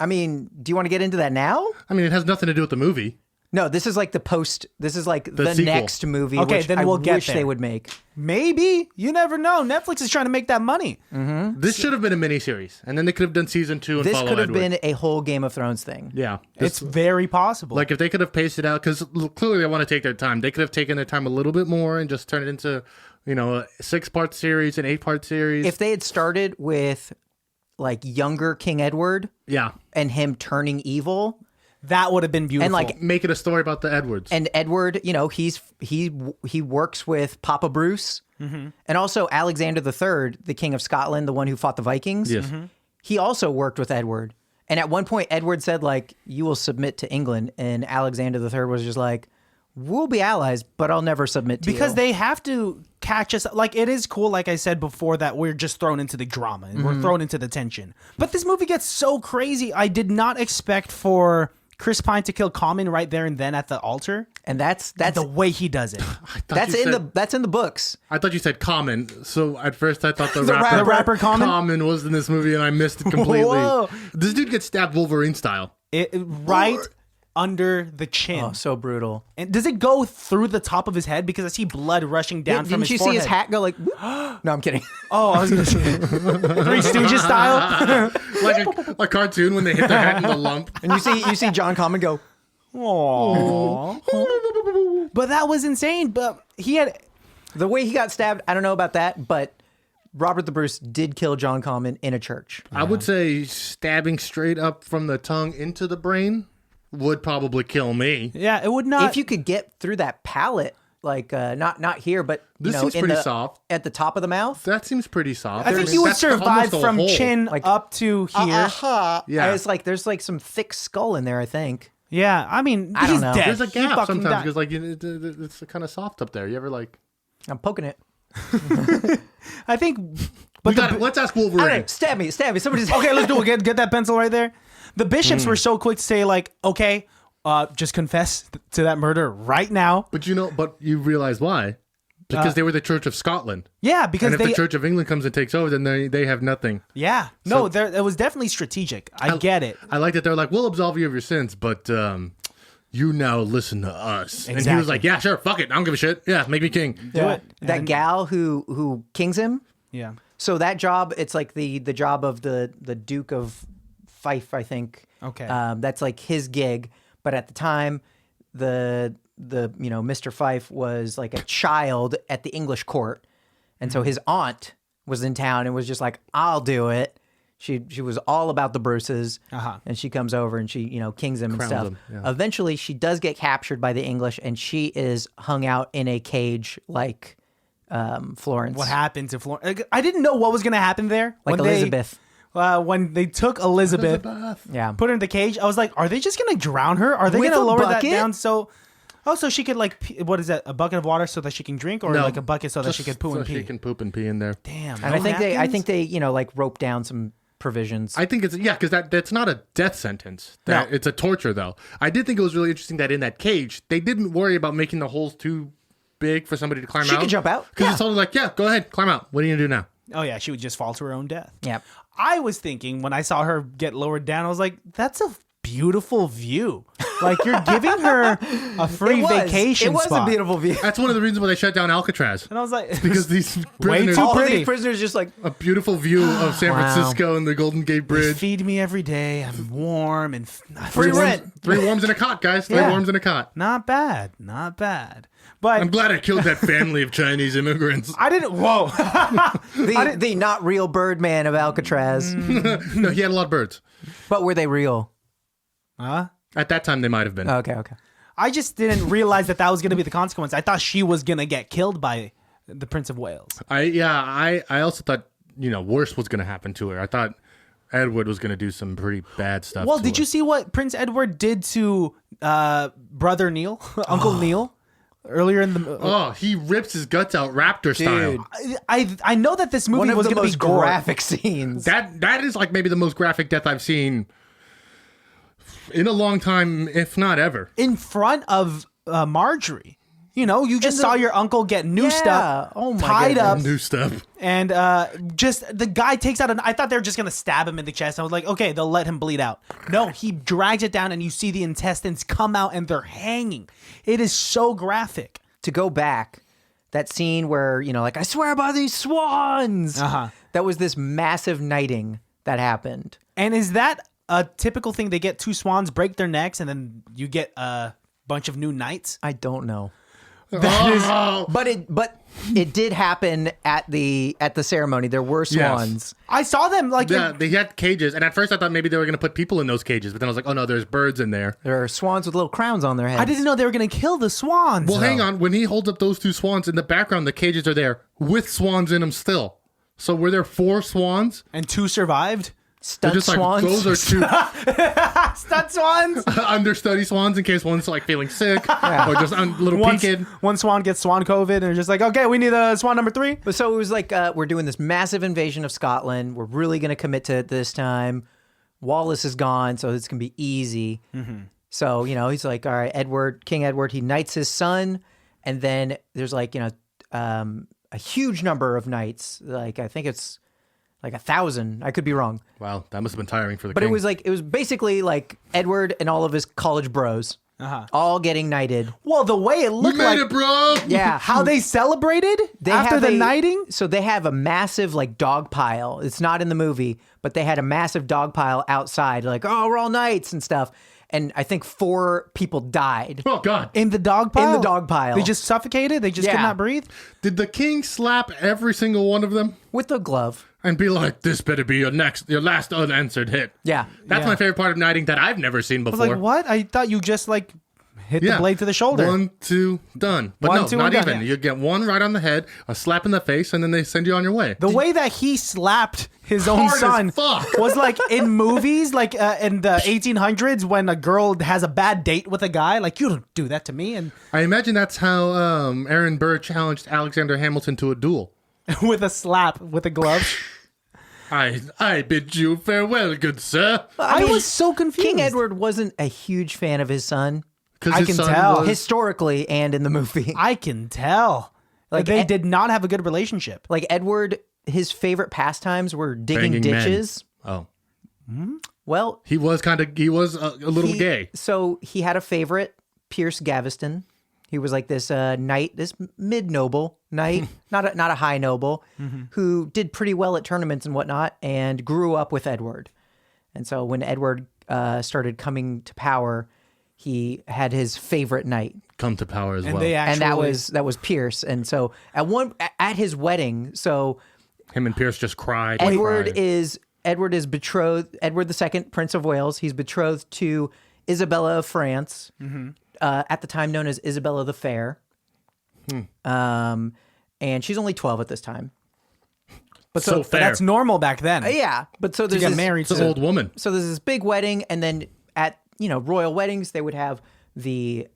I mean, do you want to get into that now? I mean, it has nothing to do with the movie. No, this is like this is like the sequel. next movie, Okay, which then I we'll get wish there. they would make. Maybe. You never know. Netflix is trying to make that money. This should have been a miniseries, and then they could have done season 2 and This follow could have Edward. been a whole Game of Thrones thing. Yeah, It's very possible. like if they could have paced it out, because clearly they want to take their time. They could have taken their time a little bit more and just turn it into, a 6-part series, an 8-part series. If they had started with like younger King Edward, yeah, and him turning evil, that would have been beautiful. and like make it a story about the Edwards. and Edward, he works with Papa Bruce, and also Alexander III, the King of Scotland, the one who fought the Vikings. Yes. He also worked with Edward. And at one point, Edward said, like, you will submit to England. And Alexander III was just like, we'll be allies, but I'll never submit to you. because they have to catch us. Like, it is cool, like I said before, that we're just thrown into the drama and we're thrown into the tension. But this movie gets so crazy. I did not expect for Chris Pine to kill Common right there and then at the altar. And that's The way he does it. that's in the books. I thought you said Common, so at first I thought the rapper Common? was in this movie, and I missed it completely. Whoa. This dude gets stabbed Wolverine style. Right under the chin. Oh, so brutal. And does it go through the top of his head? Because I see blood rushing down from Didn't his you forehead. see his hat go like, whoop? No, I'm kidding. Oh, I was going to say Three Stooges style. Like a cartoon when they hit their head in the lump. And you see John Common go, Aww. But that was insane. But he had... the way he got stabbed, I don't know about that, but Robert the Bruce did kill John Common in a church. I would say stabbing straight up from the tongue into the brain would probably kill me. Yeah, it would not... If you could get through that palate, like not here, but This seems pretty soft. at the top of the mouth. That seems pretty soft. I think you would That's survive almost a from hole. chin Like- up to here. Yeah. It's like there's like some thick skull in there, I think. Yeah, I mean, I don't he's know. dead. There's a He gap fucking sometimes died. because it's kind of soft up there. You ever like? I'm poking it. I think... Let's ask Wolverine. All right, stab me. Somebody's Okay, let's do it. Get that pencil right there. The bishops were so quick to say, like, okay, just confess to that murder right now. But you realize why? Because they were the Church of Scotland. Yeah, because And if the Church of England comes and takes over, then they have nothing. Yeah. No, it was definitely strategic. I get it. I like that they're like, we'll absolve you of your sins, but you now listen to us. And he Exactly. was like, yeah, sure, fuck it. I don't give a shit. Yeah, make me king. Do it. That gal who kings him. Yeah. So that job, it's like the job of the Duke of Fife, I think. Okay. That's like his gig. But at the time, the Mr. Fife was like a child at the English court, and so his aunt was in town and was just like, I'll do it. She was all about the Bruces, and she comes over and she kings him and Crowns stuff. him, yeah. Eventually, she does get captured by the English, and she is hung out in a cage like Florence. What happened to Florence? I didn't know what was going to happen there. Like Elizabeth. When they took Elizabeth, Yeah. put her in the cage, I was like, are they just going to drown her? Are they With going to a lower that bucket? down so she could what is that? A bucket of water so that she can drink, or No, like a bucket so that she could poo so and pee? she can poop and pee in there. Damn. And I think they like rope down some provisions. I think it's because that's not a death sentence. No. It's a torture though. I did think it was really interesting that in that cage they didn't worry about making the holes too big for somebody to climb out. She could jump out. because Yeah. it's totally like, yeah, go ahead, climb out. What are you gonna do now? Oh yeah, she would just fall to her own death. Yep. I was thinking when I saw her get lowered down, I was like, that's a beautiful view. Like you're giving her a free vacation It was spot. a beautiful view. That's one of the reasons why they shut down Alcatraz. And I was like, Because these Way prisoners, too All pretty. these prisoners just like, a beautiful view of San Wow. Francisco and the Golden Gate they Bridge. feed me every day. I'm warm and Free rent. 3 worms in a cot, guys. 3 Yeah. worms in a cot. Not bad, not bad. But I'm glad I killed that family of Chinese immigrants. I didn't. Whoa. the not real Birdman of Alcatraz. No, he had a lot of birds. But were they real? Huh? At that time, they might have been. Okay. I just didn't realize that was going to be the consequence. I thought she was going to get killed by the Prince of Wales. I also thought, worse was going to happen to her. I thought Edward was going to do some pretty bad stuff. Well, to did her. you see what Prince Edward did to brother Neil, Uncle Neil, earlier in the? Oh, he rips his guts out raptor style. I know that this movie One of was the going to be most gore. graphic scenes. That is like maybe the most graphic death I've seen in a long time, if not ever. In front of Marjorie. You just saw your uncle get noosed up, Oh my tied up, New stuff. and just the guy takes out I thought they were just going to stab him in the chest. I was like, okay, they'll let him bleed out. No, he drags it down and you see the intestines come out and they're hanging. It is so graphic. To go back, that scene where, like, I swear by these swans. That was this massive knighting that happened. And is that a typical thing? They get 2 swans, break their necks, and then you get a bunch of new knights? I don't know. Oh, But it did happen at the ceremony. There were swans. I saw them like yeah, they had cages, and at first I thought maybe they were going to put people in those cages, but then I was like, oh no, there's birds in there. There are swans with little crowns on their heads. I didn't know they were going to kill the swans. Well, hang on. When he holds up those 2 swans in the background, the cages are there with swans in them still. So were there 4 swans? And 2 survived. They're Stunt just swans. like those are 2 Stunt swans. understudy swans in case one's like feeling sick or just a little peaked. One swan gets swan COVID, and they're just like, okay, we need a swan number 3. But so it was like, we're doing this massive invasion of Scotland. We're really going to commit to it this time. Wallace is gone, so it's going to be easy. So, he's like, all right, King Edward, he knights his son. And then there's like, a huge number of knights. Like, I think it's like 1,000. I could be wrong. Wow, that must have been tiring for the But king. it was basically like Edward and all of his college bros all getting knighted. Well, the way it we looked made like it, bro. Yeah. how they celebrated after have the knighting. So they have a massive like dog pile. It's not in the movie, but they had a massive dog pile outside, like, oh, we're all knights and stuff. And I think 4 people died. Oh God! In the dog pile? In the dog pile. They just suffocated? They just could Yeah. not breathe? Did the king slap every single one of them With the glove. and be like, "This better be your last unanswered hit"? Yeah. That's my favorite part of knighting that I've never seen I was before. like, what? I thought you just like hit the blade to the shoulder. 1, 2, done. But 1, no, 2, not and done, even. yeah. You get 1 right on the head, a slap in the face, and then they send you on your way. The way that he slapped his own Hard as son fuck. was like in movies, like in the 1800s when a girl has a bad date with a guy. Like, you don't do that to me. And I imagine that's how Aaron Burr challenged Alexander Hamilton to a duel. with a slap with a glove. I bid you farewell, good sir. I was so confused. King Edward wasn't a huge fan of his son, Because I can tell. historically and in the movie. I can tell. Like they Ed- did not have a good relationship. Like Edward, his favorite pastimes were digging Banging men. ditches. Oh, Well, he was a little gay. So he had a favorite Pierce Gaveston. He was like this knight, this mid-noble knight, not a high noble, who did pretty well at tournaments and whatnot, and grew up with Edward. And so when Edward started coming to power, he had his favorite knight come to power as well. And that was Pierce. And so at his wedding, so him and Pierce just cried. Edward is betrothed. Edward II, Prince of Wales. He's betrothed to Isabella of France. At the time known as Isabella the Fair. And she's only 12 at this time. But so fair. But that's normal back then. Yeah. But so there's to get married It's an old woman. So there's this big wedding, and then at royal weddings, they would have the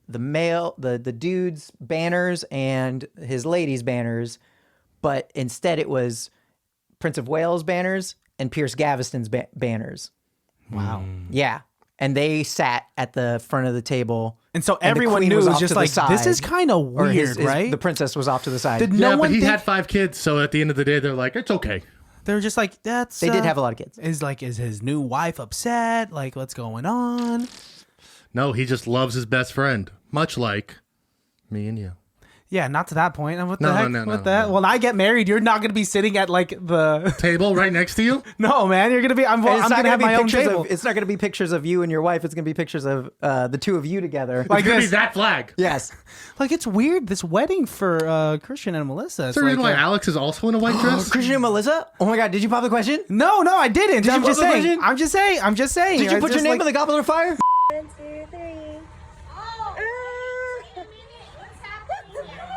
dude's banners and his lady's banners, but instead it was Prince of Wales banners and Pierce Gaveston's banners. Wow. Yeah. And they sat at the front of the table. And so everyone knew, was just like, this is kind of Or weird, right? The princess was off to the side. Did Yeah, no but one he think, had 5 kids, so at the end of the day, they're like, it's okay. they were just like, that's... They did have a lot of kids. Is his new wife upset? Like, what's going on? No, he just loves his best friend, much like me and you. Yeah, not to that point. What the No, heck? no, What no, the heck? no. When I get married, you're not going to be sitting at like the... Table right next to you? No, man, you're going to be... I'm going to have my own table. It's not going to be pictures of you and your wife. It's going to be pictures of the two of you together. It's gonna be that flag. Yes. Like, it's weird, this wedding for Christian and Melissa. That's the reason why Alex is also in a white dress? Christian and Melissa? Oh my God, did you pop the question? No, I didn't. Did I'm you just pop the saying. question? I'm just saying. Did you put your name in the goblet of fire? 1, 2, 3. Oh. Wait a minute. What's happening? No,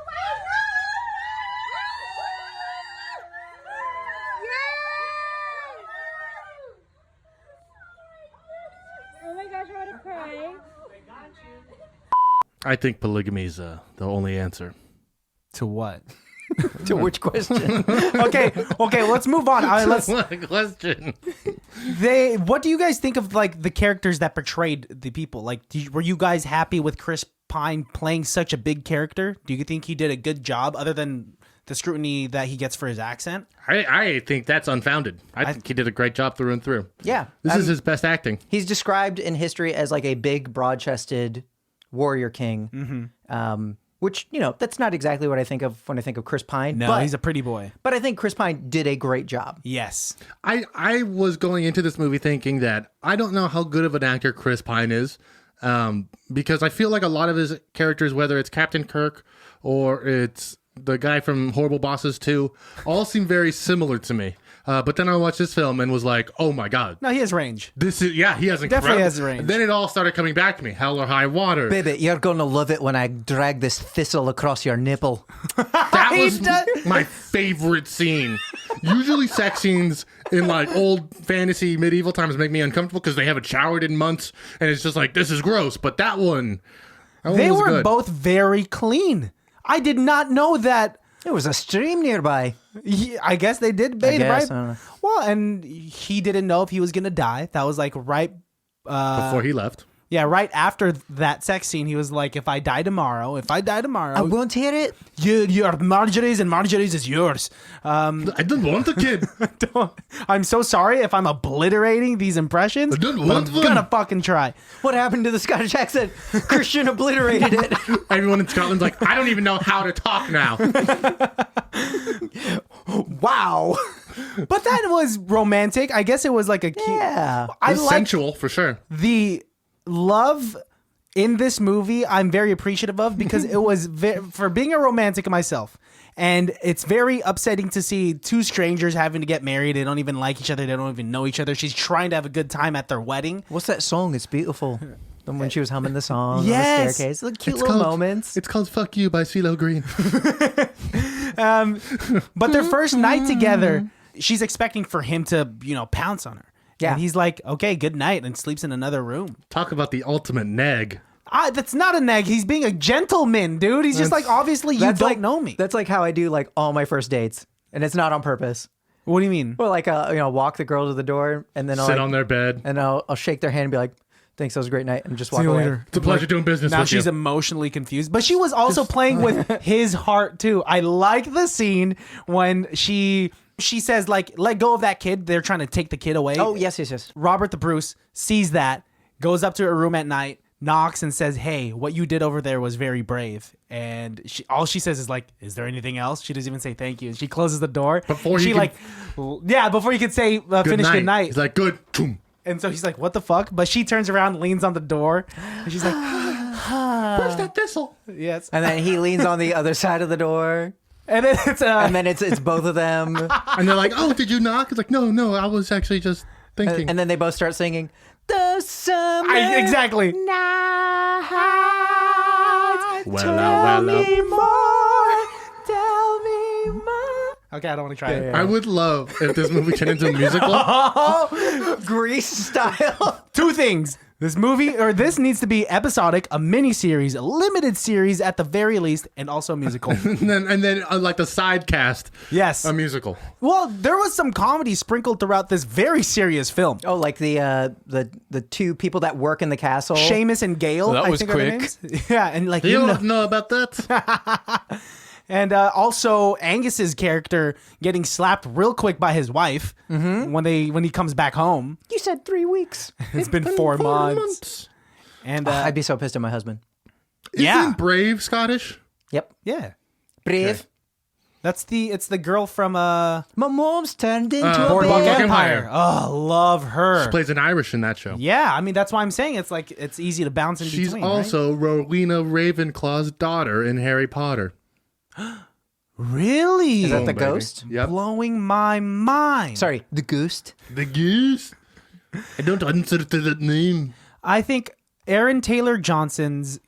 wait, no. Yay! Oh my gosh, I want to cry. I think polygamy is the only answer. To what? To which question? Okay, let's move on. Let's. What a question. What do you guys think of like the characters that portrayed the people? Like, were you guys happy with Chris Pine playing such a big character? Do you think he did a good job, other than the scrutiny that he gets for his accent? I think that's unfounded. I think he did a great job through and through. Yeah. This is his best acting. He's described in history as like a big, broad-chested warrior king. Which, that's not exactly what I think of when I think of Chris Pine. No, but, he's a pretty boy. But I think Chris Pine did a great job. Yes. I was going into this movie thinking that I don't know how good of an actor Chris Pine is, because I feel like a lot of his characters, whether it's Captain Kirk or it's the guy from Horrible Bosses 2, all seem very similar to me. But then I watched this film and was like, oh my God. No, he has range. He has incredible. Definitely has range. And then it all started coming back to me. Hell or High Water. Baby, you're going to love it when I drag this thistle across your nipple. That was my favorite scene. Usually sex scenes in like old fantasy medieval times make me uncomfortable because they haven't showered in months and it's just like, this is gross. But that one They was were good. both very clean. I did not know that. There was a stream nearby. I guess they did bathe, I right? don't know. Well, and he didn't know if he was going to die. That was like right... Before he left. Yeah, right after that sex scene, he was like, if I die tomorrow, I won't hear it. you're Marjorie's and Marjorie's is yours. I don't want a kid. I'm so sorry if I'm obliterating these impressions, I don't but want I'm one. gonna fucking try. What happened to the Scottish accent? Christian obliterated it. Everyone in Scotland's like, I don't even know how to talk now. Wow. But that was romantic. I guess it was like a cute... Yeah. I It's like sensual, for sure. the love in this movie. I'm very appreciative of, because it was for being a romantic myself. And it's very upsetting to see two strangers having to get married. They don't even like each other. They don't even know each other. She's trying to have a good time at their wedding. What's that song? It's beautiful. Then when she was humming the song Yes. on the staircase. Look, cute little moments. It's called Fuck You by CeeLo Green. But their first night together, she's expecting for him to, pounce on her. Yeah. And he's like, okay, good night, and sleeps in another room. Talk about the ultimate neg. That's not a neg. He's being a gentleman, dude. He's just like, obviously, you don't know me. That's like how I do like all my first dates. And it's not on purpose. What do you mean? Or like, walk the girl to the door and then I'll Sit on their bed. and I'll shake their hand and be like, thanks, that was a great night. And just walk you away. later. It's a pleasure doing business Now with she's you. emotionally confused, but she was also playing with his heart too. I like the scene when she says like, let go of that kid. They're trying to take the kid away. Oh, yes. Robert the Bruce sees that, goes up to her room at night, knocks and says, "Hey, what you did over there was very brave." And all she says is like, "Is there anything else?" She doesn't even say thank you. And she closes the door. Before she you before you could say finish good night. He's like, good. And so he's like, "What the fuck?" But she turns around, leans on the door, and she's like, Where's that thistle? "Yes." And then he leans on the other side of the door. And then It's both of them. And they're like, oh, did you knock? It's like, no, I was actually just thinking. And then they both start singing the summer exactly. night. Well, Tell me more. Tell me more. Okay, I don't want to try it. I would love if this movie turned into a musical. Grease style. Two things. This needs to be episodic, a mini series, a limited series at the very least, and also a musical. and then like the side cast. Yes. A musical. Well, there was some comedy sprinkled throughout this very serious film. Oh, like the two people that work in the castle. Seamus and Gail. That I was think are their quick. names. Yeah, and like You don't know about that? and also Angus's character getting slapped real quick by his wife when he comes back home. You said 3 weeks. It's been 4 months. And I'd be so pissed at my husband. Isn't Brave Scottish? Yep. yeah, Brave. it's the girl from My mom's turned into a Boardwalk bear. Empire. Oh, love her. She plays an Irish in that show. Yeah, I mean that's why I'm saying it's like it's easy to bounce in She's between. right? also Rowena Ravenclaw's daughter in Harry Potter. Really Is that the Baby. ghost? Yep. blowing my mind. Sorry, the ghost. The goose? I don't answer to that name. I think Aaron Taylor Johnson's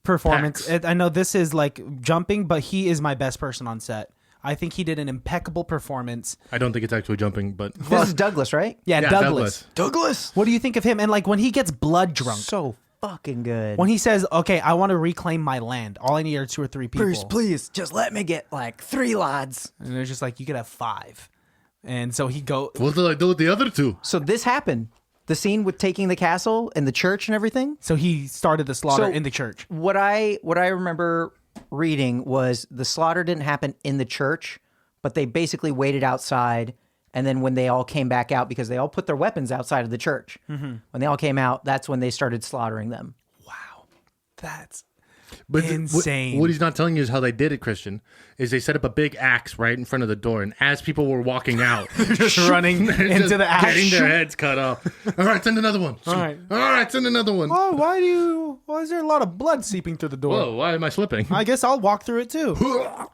performance. Pax. I know this is like jumping, but he is my best person on set. I think he did an impeccable performance. I don't think it's actually jumping, but This is Douglas, right? Yeah, Yeah, Douglas. Douglas. What do you think of him? And like when he gets blood drunk, So fucking good. when he says, "Okay, I want to reclaim my land. All I need are 2 or 3 people," Bruce, please, just let me get like 3 lads. and they're just like, "You could have 5." And so he go. what did I do with the other two? So this happened. The scene with taking the castle and the church and everything. So he started the slaughter So- in the church. What I remember reading was the slaughter didn't happen in the church, but they basically waited outside. And then when they all came back out, because they all put their weapons outside of the church, when they all came out, that's when they started slaughtering them. Wow, that's But insane. What he's not telling you is how they did it, Christian, is they set up a big axe right in front of the door, and as people were walking out, just running into the axe. getting their heads cut off. All right, send another one. All right. All right, send another one. Oh, why is there a lot of blood seeping through the door? Whoa, why am I slipping? I guess I'll walk through it too.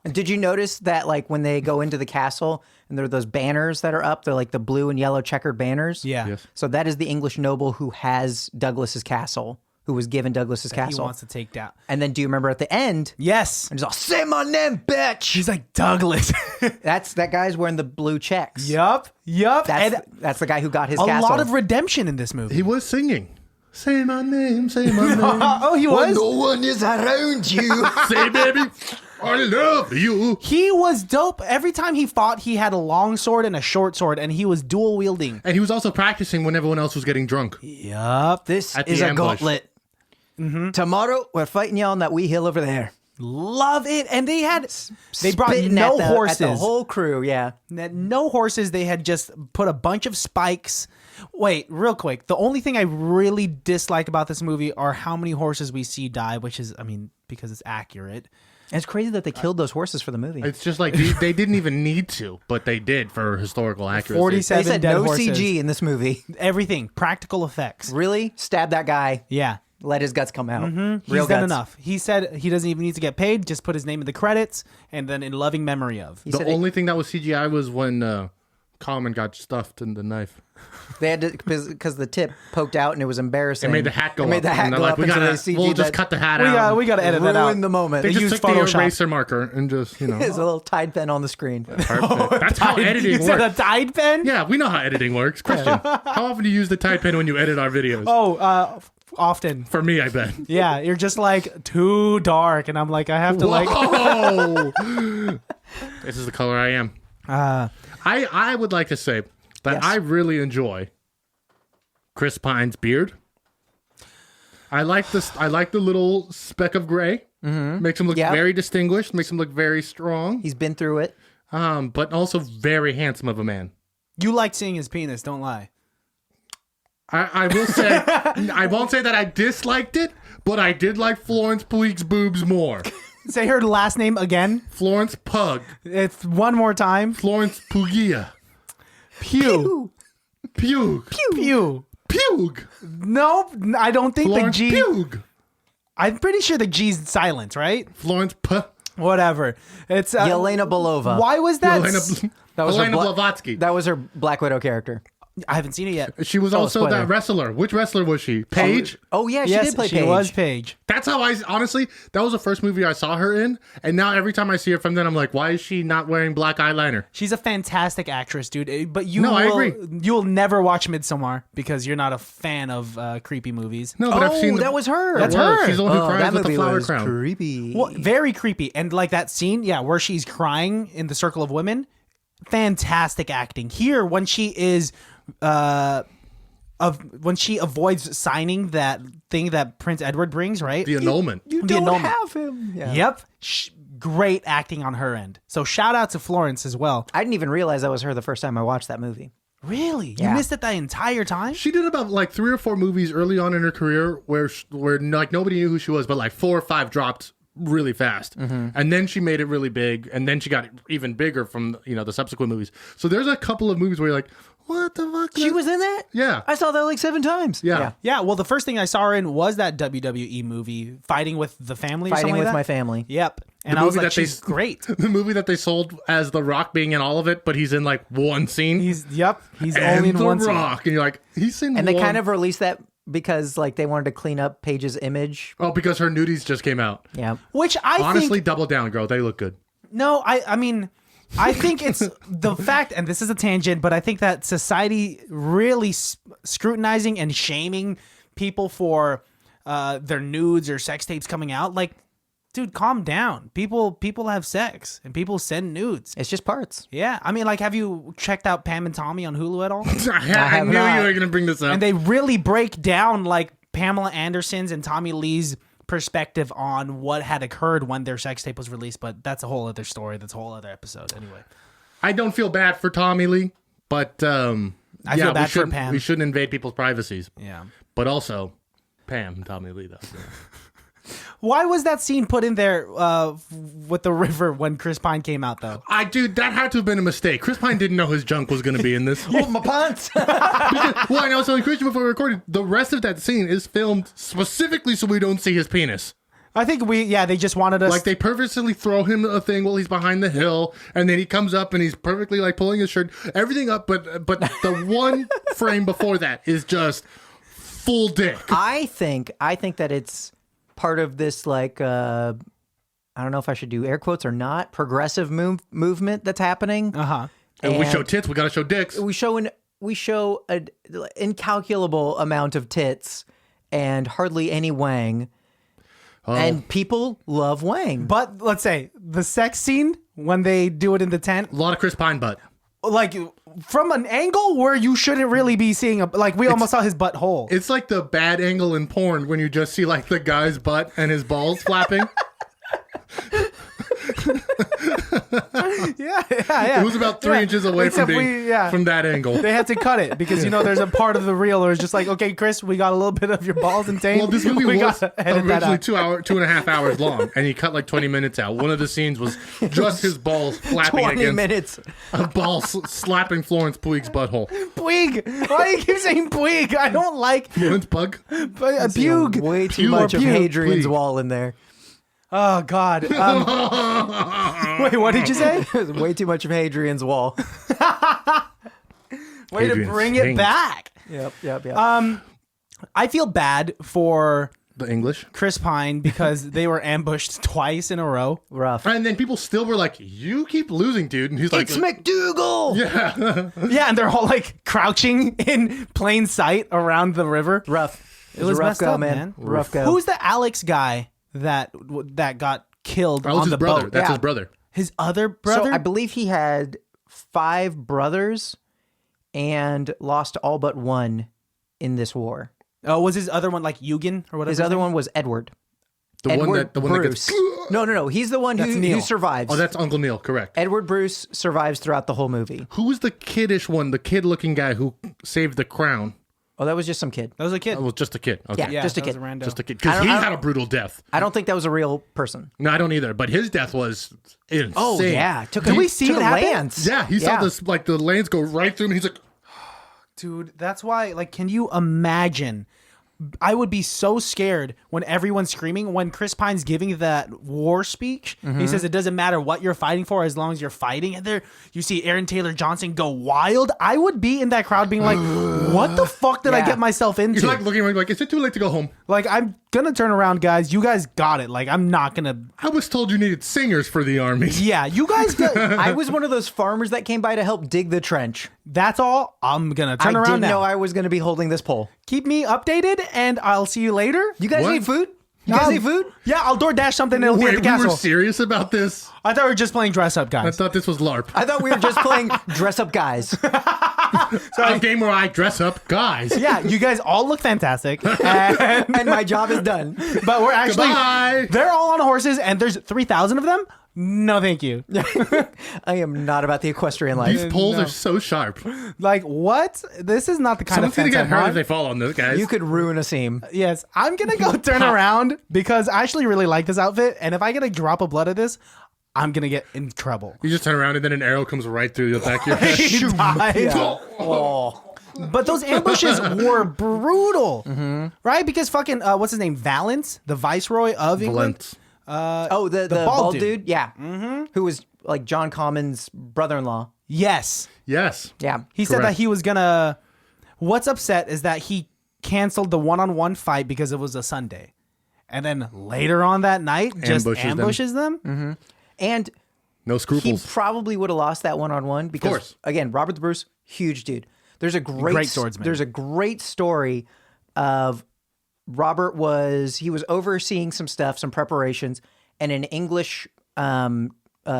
And did you notice that, like, when they go into the castle and there are those banners that are up, they're like the blue and yellow checkered banners? Yeah. Yes. So that is the English noble who has Douglas's castle, who was given Douglas's He castle. wants to take down. And then do you remember at the end? Yes. And he's all, say my name, bitch. She's like, Douglas. That guy's wearing the blue checks. Yup. That's the guy who got his A castle. lot of redemption in this movie. He was singing. Say my name, say my name. Oh, he was? no one is around you. Say, baby, I love you. He was dope. Every time he fought, he had a long sword and a short sword, and he was dual wielding. And he was also practicing when everyone else was getting drunk. Yup. This At the is a ambush. gauntlet. Tomorrow, we're fighting you on that wee hill over there. Love it. And they brought Spitting no at the, horses. At the whole crew, yeah. No horses. They had just put a bunch of spikes. Wait, real quick. The only thing I really dislike about this movie are how many horses we see die, which is, I mean, because it's accurate. And it's crazy that they killed those horses for the movie. It's just like they didn't even need to, but they did for historical accuracy. 47 They said dead no horses. CG in this movie. Everything. Practical effects. Really? Stab that guy. Yeah. Let his guts come out. He's Real done guts. enough. He said he doesn't even need to get paid. Just put his name in the credits and then in loving memory of. The only thing that was CGI was when Common got stuffed in the knife. They had to, because the tip poked out and it was embarrassing. It made the hat go It up. made the hat and they're go like, up until they CG'd we'll just that. cut the hat out. We got to edit that out. Ruin the moment. They They just used took Photoshop. the eraser marker and just, There's a little Tide pen on the screen. Perfect. That's how You editing said a works. Tide pen? Yeah, we know how editing works. Christian, how often do you use the Tide pen when you edit our videos? Oh, often. For me, I bet. Yeah, you're just like too dark, and I'm like, I have to Whoa! This is the color I am. like. I would like to say that Yes. I really enjoy Chris Pine's beard. I like this. I like the little speck of gray. Mm-hmm. Makes him look Yeah. very distinguished. Makes him look very strong. He's been through it. But also very handsome of a man. You like seeing his penis, don't lie. I will say, I won't say that I disliked it, but I did like Florence Pugh's boobs more. Say her last name again. Florence Pugh. It's one more time. Florence Pugh. Pugh. Pugh. Pugh. Pugh. Nope, I don't think Florence the G. Pugh. I'm pretty sure the G's silent, right? Florence Pugh. Whatever. It's Yelena Belova. Why was that? That was her Helena Blavatsky. That was her Black Widow character. I haven't seen it yet. She was also spoiler. that wrestler. Which wrestler was she? Paige? Oh yeah, she Yes, did play she Paige. was Paige. That's how honestly, that was the first movie I saw her in. And now every time I see her from then, I'm like, why is she not wearing black eyeliner? She's a fantastic actress, dude. But I agree. You'll never watch Midsommar because you're not a fan of creepy movies. No, but I've seen that was her. That's her. She's the one who cries that with the movie flower was crown. creepy. Well, very creepy. And like that scene, yeah, where she's crying in the circle of women, fantastic acting. Here, when she is when she avoids signing that thing that Prince Edward brings, right? The annulment. You The don't annulment. have him. Yeah. Yep. Great acting on her end. So shout out to Florence as well. I didn't even realize that was her the first time I watched that movie. Really? You Yeah. missed it that entire time? She did about like 3 or 4 movies early on in her career where like nobody knew who she was, but like 4 or 5 dropped really fast. And then she made it really big, and then she got even bigger from the subsequent movies. So there's a couple of movies where you're like, what the fuck? She was in that? Yeah. I saw that like 7 times. Yeah. Yeah, well, the first thing I saw her in was that WWE movie, Fighting with the Family. or Fighting something with like that. My Family. Yep. And The I was movie like, that they- she's great. The movie that they sold as The Rock being in all of it, but he's in like one scene. He's and only in The one scene. Rock, and you're like, he's in And they one. kind of released that because like they wanted to clean up Paige's image. Oh, because her nudies just came out. Yeah. Which I Honestly, think double down, girl. They look good. no, I mean, I think it's the fact, and this is a tangent, but I think that society really scrutinizing and shaming people for their nudes or sex tapes coming out. Like, dude, calm down. People have sex and people send nudes. It's just parts. Yeah, I mean, like, have you checked out Pam and Tommy on Hulu at all? I have knew not. you were going to bring this up. And they really break down like Pamela Anderson's and Tommy Lee's perspective on what had occurred when their sex tape was released. But that's a whole other story. That's a whole other episode. Anyway, I don't feel bad for Tommy Lee, but I feel bad for Pam. We shouldn't invade people's privacies. yeah. But also, Pam, Tommy Lee, though. Why was that scene put in there with the river when Chris Pine came out, though? Dude, that had to have been a mistake. Chris Pine didn't know his junk was going to be in this. Oh, my pants. Well, I know. So, Christian, before we recorded, the rest of that scene is filmed specifically so we don't see his penis. I think they just wanted us. Like, they purposely throw him a thing while he's behind the hill, and then he comes up and he's perfectly, like, pulling his shirt, everything up, but the one frame before that is just full dick. I think that it's part of this like I don't know if I should do air quotes or not, progressive movement that's happening. And we show tits, we got to show dicks. We show an incalculable amount of tits and hardly any wang. And people love wang. but let's say the sex scene when they do it in the tent, A lot of Chris Pine butt. like from an angle where you shouldn't really be seeing we almost saw his butthole. It's like the bad angle in porn when you just see like the guy's butt and his balls flapping. Yeah. It was about 3 inches away from from that angle. They had to cut it because there's a part of the reel where it's just like, okay, Chris, we got a little bit of your balls and taint. Well, this movie we was gotta edit that originally out. 2.5 hours long, and he cut like 20 minutes out. One of the scenes was just his balls flapping 20 against minutes. a ball slapping Florence Pugh's butthole. Puig. Why do you keep saying Puig? I don't like Florence Pugh? Pug. Way too Pugh much or of Pugh? Hadrian's Pugh. wall in there. Oh God. Wait, what did you say? There's way too much of Hadrian's wall. Way to Adrian bring it stinks. back. Yep. I feel bad for The English. Chris Pine because they were ambushed twice in a row. Rough. And then people still were like, you keep losing, dude. And he's like, It's McDougal. Yeah, and they're all like crouching in plain sight around the river. Rough. It was a rough messed go, up, man. Rough go. Who's the Alex guy that got killed that was on his the brother. boat? That's Yeah. his brother. His other brother? So I believe he had 5 brothers and lost all but one in this war. Oh, was his other one like Eugen or whatever? His other one was Edward. The one Edward that Bruce. gets. No. He's the one That's who Neil. survives. Oh, that's Uncle Neil. Correct. Edward Bruce survives throughout the whole movie. Who was the kiddish one? The kid-looking guy who saved the crown. Oh, that was just some kid. That was a kid. Well, just a kid. Okay. Yeah, just a that was kid. rando. Just a kid. Because he had a brutal death. I don't think that was a real person. No, I don't either. But his death was insane. Oh yeah, Did we see took it a happen? lance. Yeah, he saw this, like, the lance go right through him, and he's like, Dude, that's why, like, can you imagine? I would be so scared when everyone's screaming. When Chris Pine's giving that war speech, he says it doesn't matter what you're fighting for as long as you're fighting. And there, you see Aaron Taylor Johnson go wild. I would be in that crowd being like, what the fuck did I Yeah. "Oh." get myself into? he's like looking around, like, is it too late to go home? Like, I'm gonna turn around, guys. You guys got it. Like, I'm not gonna. I was told you needed singers for the army. Yeah, you guys got. I was one of those farmers that came by to help dig the trench. That's all. I'm gonna turn I around didn't now. know I was going to be holding this pole. Keep me updated, and I'll see you later. You guys What? need food? You guys need food? Yeah, I'll DoorDash something and it'll be at Wait, the we were castle. serious about this? I thought we were just playing dress up, I guys. thought this was LARP. I thought we were just playing dress up guys. A game where I dress up guys. Yeah, you guys all look fantastic. And, And my job is done. but we're actually. Goodbye. They're all on horses, and there's 3,000 of them. No, thank you. I am not about the equestrian life. These poles are so sharp. Like, what? This is not the kind Someone's of gonna fence get I hurt if want. they fall on this, guys. You could ruin a seam. Yes, I'm gonna go turn around because I actually really like this outfit, and if I get a drop of blood of this, I'm gonna get in trouble. You just turn around and then an arrow comes right through the back of your head. He died. Oh. But those ambushes were brutal, right? Because fucking what's his name, Valence, the Viceroy of England. Valence. Oh, the bald dude? Yeah. Mm-hmm. Who was like John Common's brother-in-law. Yes, Yes. Yeah. he said that Correct. he was gonna. What's upset is that he canceled the one-on-one fight because it was a Sunday, and then later on that night just ambushes them. And No he scruples. probably would have lost that one-on-one because, course. again, Robert the Bruce, huge dude. There's a Great swordsman. There's a great story of Robert he was overseeing some stuff, some preparations, and an English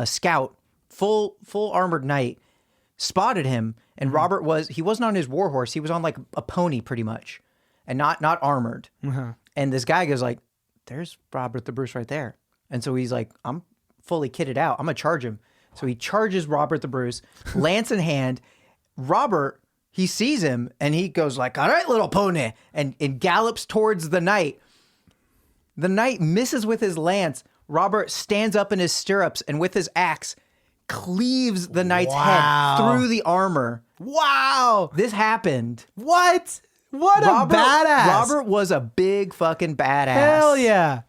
scout, full armored knight, spotted him. And Robert he wasn't on his war horse. He was on like a pony pretty much, and not armored. And this guy goes like, "There's Robert the Bruce right there." And so he's like, "I'm fully kitted out. I'm gonna charge him." So he charges Robert the Bruce, lance in hand. Robert, he sees him and he goes like, "All right, little pony," and gallops towards the knight. The knight misses with his lance. Robert stands up in his stirrups and with his axe cleaves the knight's head through the armor. Wow, This happened. what? What a badass! Robert was a big fucking badass. Hell yeah!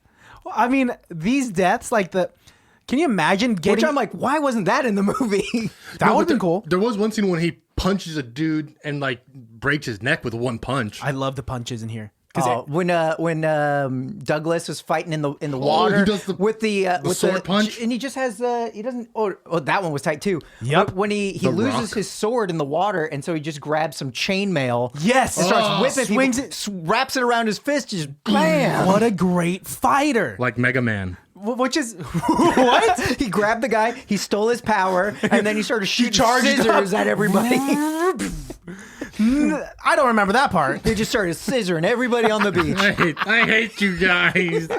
Well, I mean, these deaths, like the. Can you imagine getting? Which I'm like, why wasn't that in the movie? that would have been cool. There was one scene when he punches a dude and like breaks his neck with one punch. I love the punches in here. When Douglas is fighting in the water he does the with the sword punch? and he just has he doesn't. Oh, that one was tight too. Yep. When he The loses Rock. his sword in the water, and so he just grabs some chainmail. Yes, and starts whipping swings people, wraps it around his fist, just bam. What a great fighter! Like Mega Man. Which is what? He grabbed the guy, he stole his power, and then he started shooting charged scissors up. at everybody. I don't remember that part. He just started scissoring everybody on the beach. I hate you guys.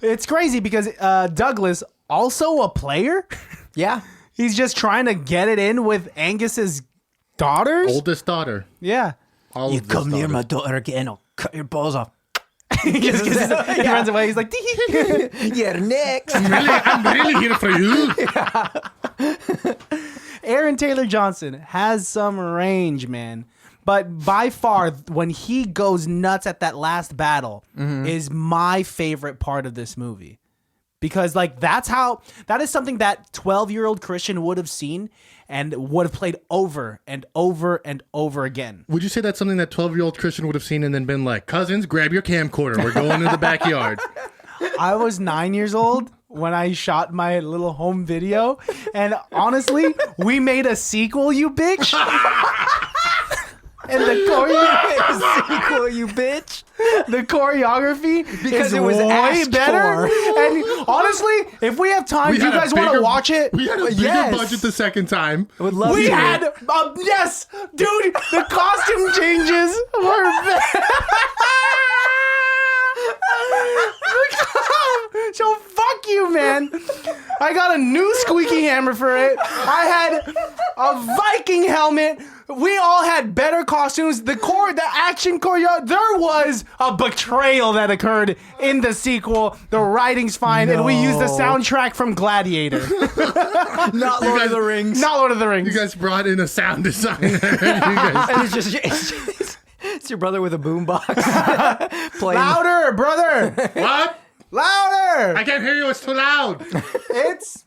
It's crazy because Douglas, also a player, Yeah. he's just trying to get it in with Angus's daughters. Oldest daughter. Yeah. All You of this come near daughter. my daughter again, I'll cut your balls off. He runs away. He's like, Yeah, next. I'm really here for you. Aaron Taylor Johnson has some range, man. But by far, when he goes nuts at that last battle, is my favorite part of this movie. Because, like, that is something that 12-year-old Christian would have seen and would have played over and over and over again. Would you say that's something that 12-year-old Christian would have seen and then been like, cousins, grab your camcorder. We're going to the backyard. I was 9 years old when I shot my little home video. And honestly, we made a sequel, you bitch. And Sequel, you bitch. the choreography Because is it was way asked better. for. And honestly, if we have time, do you had a guys want to bigger- watch it? We had a bigger Yes. budget the second time. I would love We to. had, yes, dude, the costume changes were So fuck you, man. I got a new squeaky hammer for it. I had a Viking helmet. We all had better costumes. The action choreo, there was a betrayal that occurred in the sequel. The writing's fine, and we used the soundtrack from Gladiator. Not Lord of the Rings. Not Lord of the Rings. You guys brought in a sound designer. You guys- And it's your brother with a boombox playing. Louder, brother. What? Louder. I can't hear you. It's too loud. It's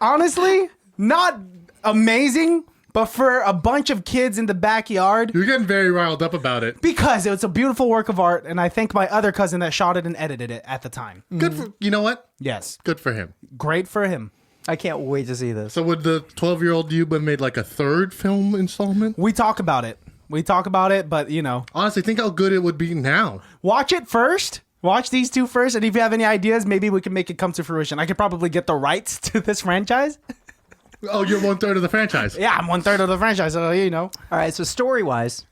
honestly not amazing, but for a bunch of kids in the backyard, You're getting very riled up about it. because it's a beautiful work of art, and I thank my other cousin that shot it and edited it at the time. Good for you know what? Yes, Good for him. great for him. I can't wait to see this. So would the 12-year-old you have made like a third film installment? We talk about it. But Honestly, think how good it would be now. watch it first. Watch these two first, and if you have any ideas, maybe we can make it come to fruition. I could probably get the rights to this franchise. Oh, you're 1/3 of the franchise. Yeah, I'm 1/3 of the franchise, so All right, so story-wise,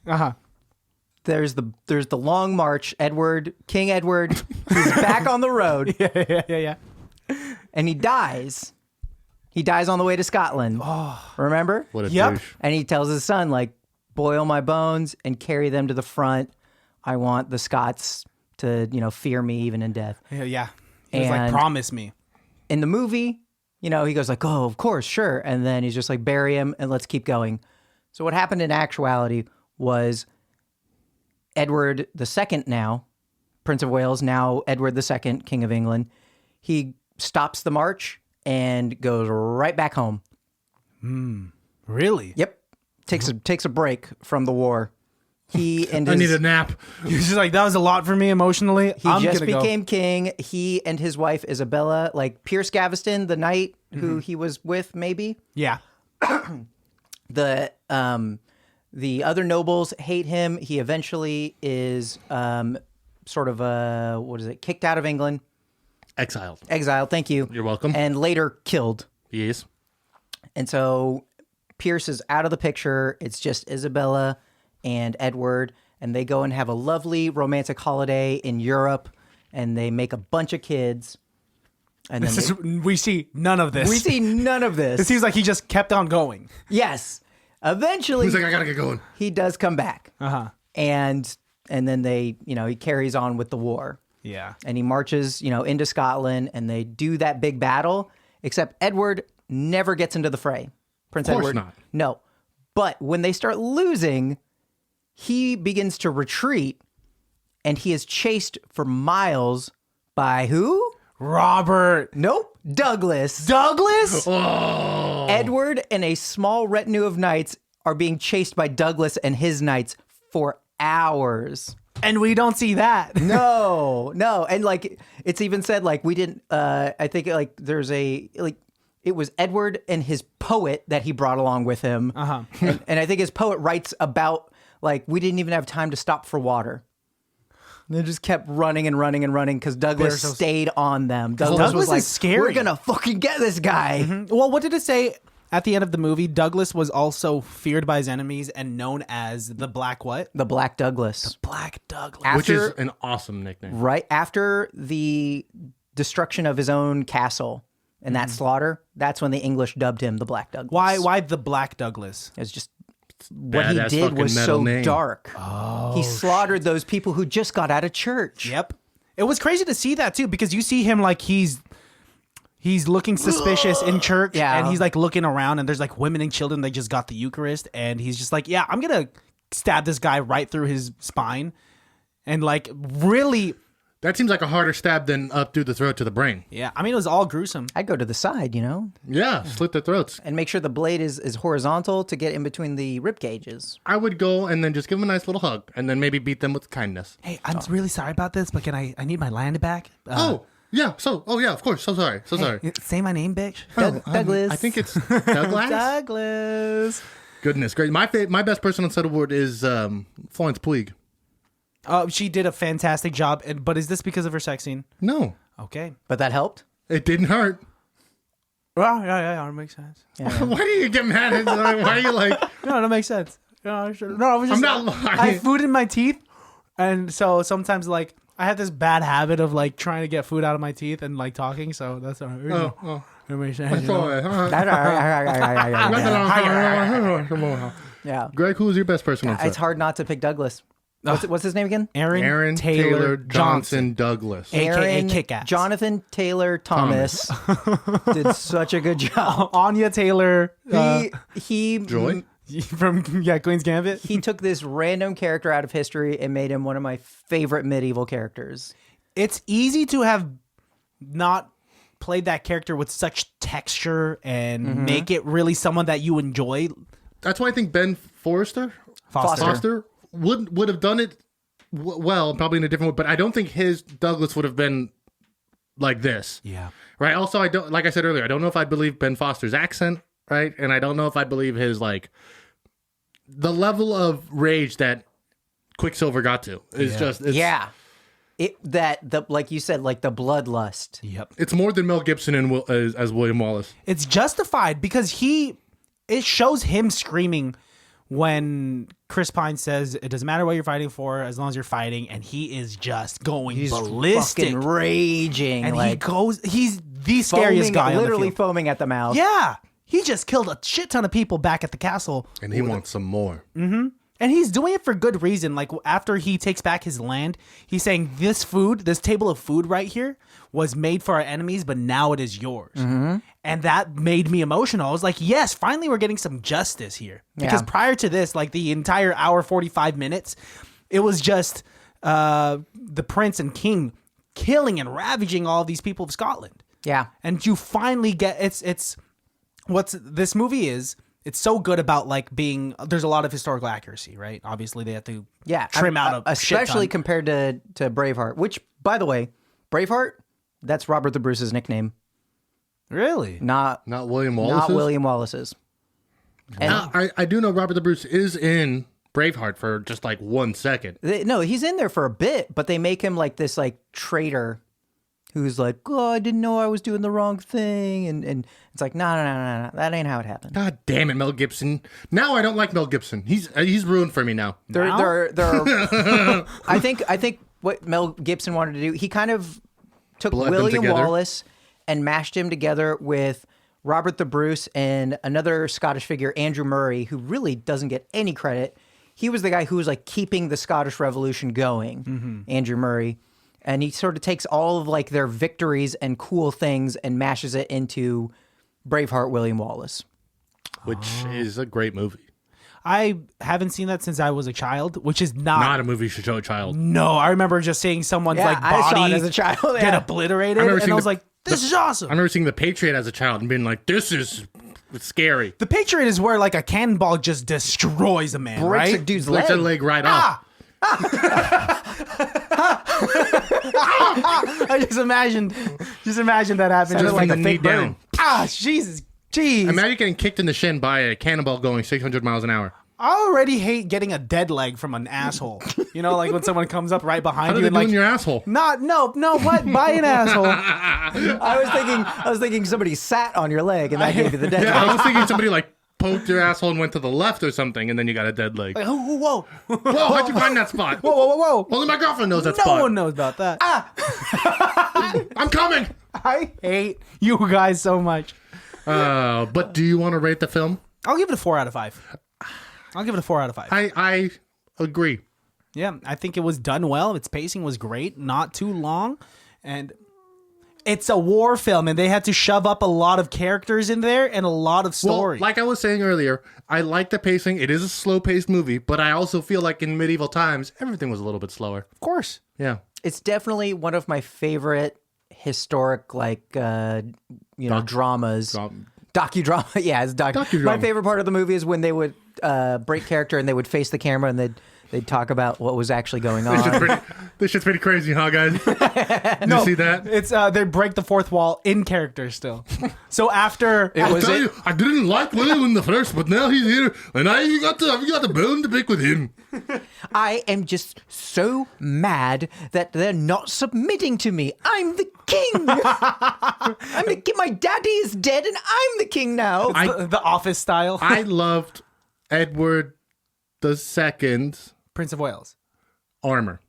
there's the long march. King Edward, he's back on the road, Yeah. and he dies. He dies on the way to Scotland. Oh, remember? What a Yep. douche. And he tells his son, like, boil my bones and carry them to the front. I want the Scots to, fear me even in death. Yeah. He was like, And- promise me. In the movie, he goes like, oh, of course, sure. And then he's just like, bury him and let's keep going. So what happened in actuality was Edward II now, Prince of Wales, now Edward II, King of England, he stops the march and goes right back home. Really? Yep. Takes a break from the war. He and I his, need a nap. He was just like, that was a lot for me emotionally. he just became king. He and his wife Isabella, like Piers Gaveston, the knight who he was with, maybe. Yeah. The other nobles hate him. He eventually is sort of kicked out of England, Exiled. exiled. Thank you. You're welcome. And later killed. Yes. And so Pierce is out of the picture. It's just Isabella and Edward, and they go and have a lovely romantic holiday in Europe, and they make a bunch of kids. And then We see none of this. we see none of this. It seems like he just kept on going. Yes. Eventually, He's like, I gotta get going. he does come back. And then they, he carries on with the war. Yeah. And he marches, into Scotland, and they do that big battle, except Edward never gets into the fray. Prince Of course Edward. not. No. But when they start losing, he begins to retreat, and he is chased for miles by who? Robert. Nope. Douglas. Douglas? Oh. Edward and a small retinue of knights are being chased by Douglas and his knights for hours. And we don't see that. No. And like, it's even said, like, we didn't, I think like there's it was Edward and his poet that he brought along with him. And I think his poet writes about, like, we didn't even have time to stop for water. They just kept running and running and running because Douglas stayed on them. Douglas was is like, scary. we're going to fucking get this guy. Well, what did it say at the end of the movie? Douglas was also feared by his enemies and known as the Black what? The Black Douglas. Black Douglas. Which is an awesome nickname. Right after the destruction of his own castle and that slaughter, that's when the English dubbed him the Black Douglas. Why the Black Douglas? It's just what he Badass did fucking was metal so name. dark. He slaughtered those people who just got out of church. Yep. It was crazy to see that too, because you see him like he's looking suspicious in church, Yeah. and he's like looking around, and there's like women and children that just got the Eucharist, and he's just like, yeah, I'm gonna stab this guy right through his spine, and like really, That seems like a harder stab than up through the throat to the brain. yeah. I mean, it was all gruesome. I'd go to the side, Yeah, slit their throats. and make sure the blade is horizontal to get in between the rib cages. I would go and then just give them a nice little hug and then maybe beat them with kindness. Hey, I'm really sorry about this, but I need my land back. Yeah, of course. So sorry. Say my name, bitch. Douglas. I think it's Douglas. Douglas. Goodness great. My best person on set award is Florence Pugh. She did a fantastic job, but is this because of her sex scene? No, Okay. But that helped. it didn't hurt. Well, yeah, that makes sense. Why do you get mad at Why are you like, No, that makes sense. No, I was just, I'm not lying. I have food in my teeth, and so sometimes like I have this bad habit of like trying to get food out of my teeth and like talking, so that's all right. Yeah. Greg, who's your best person on set? It's hard not to pick Douglas. What's his name again? Aaron Taylor Johnson Douglas. AKA Kick-Ass. Jonathan Taylor Thomas did such a good job. Anya Taylor. He Joy? From Queen's Gambit. He took this random character out of history and made him one of my favorite medieval characters. It's easy to have not played that character with such texture and make it really someone that you enjoy. That's why I think Ben Foster would have done it well, probably in a different way, but I don't think his Douglas would have been like this. Yeah. Right? Also, I don't, like I said earlier, I don't know if I'd believe Ben Foster's accent, right? And I don't know if I'd believe his, like, the level of rage that Quicksilver got to is just... It's, like you said, like the bloodlust. Yep. It's more than Mel Gibson and as William Wallace. It's justified because it shows him screaming when Chris Pine says it doesn't matter what you're fighting for as long as you're fighting, and he is just going ballistic, fucking raging, and like he's the scariest guy, literally on the field. foaming at the mouth. Yeah, he just killed a shit ton of people back at the castle, And he wants some more. Mm-hmm. And he's doing it for good reason. Like after he takes back his land, he's saying this table of food right here was made for our enemies, but now it is yours. Mm-hmm. And that made me emotional. I was like, yes, finally we're getting some justice here. Because prior to this, like the entire hour, 45 minutes, it was just the prince and king killing and ravaging all of these people of Scotland. Yeah. And you finally get, it's what's this movie is, it's so good about like being, there's a lot of historical accuracy, right? Obviously they have to trim out a shit especially ton. compared to Braveheart, which, by the way, Braveheart, that's Robert the Bruce's nickname. Really? Not William Wallace's? Not William Wallace's. And I do know Robert the Bruce is in Braveheart for just like 1 second. no, he's in there for a bit, but they make him like this like traitor who's like, oh, I didn't know I was doing the wrong thing. And it's like, no, that ain't how it happened. God damn it, Mel Gibson. Now I don't like Mel Gibson. He's ruined for me now. There are I think what Mel Gibson wanted to do, he kind of took Blend them William together. Wallace and mashed him together with Robert the Bruce and another Scottish figure, Andrew Murray, who really doesn't get any credit. He was the guy who was like keeping the Scottish Revolution going, Andrew Murray. And he sort of takes all of like their victories and cool things and mashes it into Braveheart William Wallace. Which is a great movie. I haven't seen that since I was a child, which is Not a movie you should show a child. No, I remember just seeing someone's Yeah, like I saw body it as a child, get yeah. obliterated, I remember and seeing I was the- like, "This is awesome." I remember seeing The Patriot as a child and being like, this is scary. The Patriot is where like a cannonball just destroys a man, Breaks right? a dude's Lets leg. a leg right off. I just imagined that happened. Just Just like from the knee down. Jesus, jeez. Imagine getting kicked in the shin by a cannonball going 600 miles an hour. I already hate getting a dead leg from an asshole. You know, like when someone comes up right behind How do you they and do like, in your asshole? what? By an asshole. I was thinking somebody sat on your leg and that gave you the dead Yeah, I leg. was thinking somebody like poked your asshole and went to the left or something, and then you got a dead leg. Like, whoa. Whoa, how'd you find that spot? Whoa. Only my girlfriend knows that No spot. one knows about that. I'm coming. I hate you guys so much. But do you want to rate the film? I'll give it a 4 out of 5. I agree. Yeah, I think it was done well. Its pacing was great, not too long, and it's a war film, and they had to shove up a lot of characters in there and a lot of story. Well, like I was saying earlier, I like the pacing. It is a slow-paced movie, but I also feel like in medieval times, everything was a little bit slower. of course. Yeah. It's definitely one of my favorite historic, like, dramas. Docudrama. Yeah, it's Docudrama. My favorite part of the movie is when they would break character and they would face the camera and they'd talk about what was actually going on. This shit's pretty crazy, huh, guys? Did you see that? It's they break the fourth wall in character still. So after I'll tell you, I didn't like William in the first, but now he's here, and you got the bone to pick with him. I am just so mad that they're not submitting to me. I'm the king. I'm the king. My daddy is dead and I'm the king now. the Office style, I loved Edward II's Prince of Wales. armor.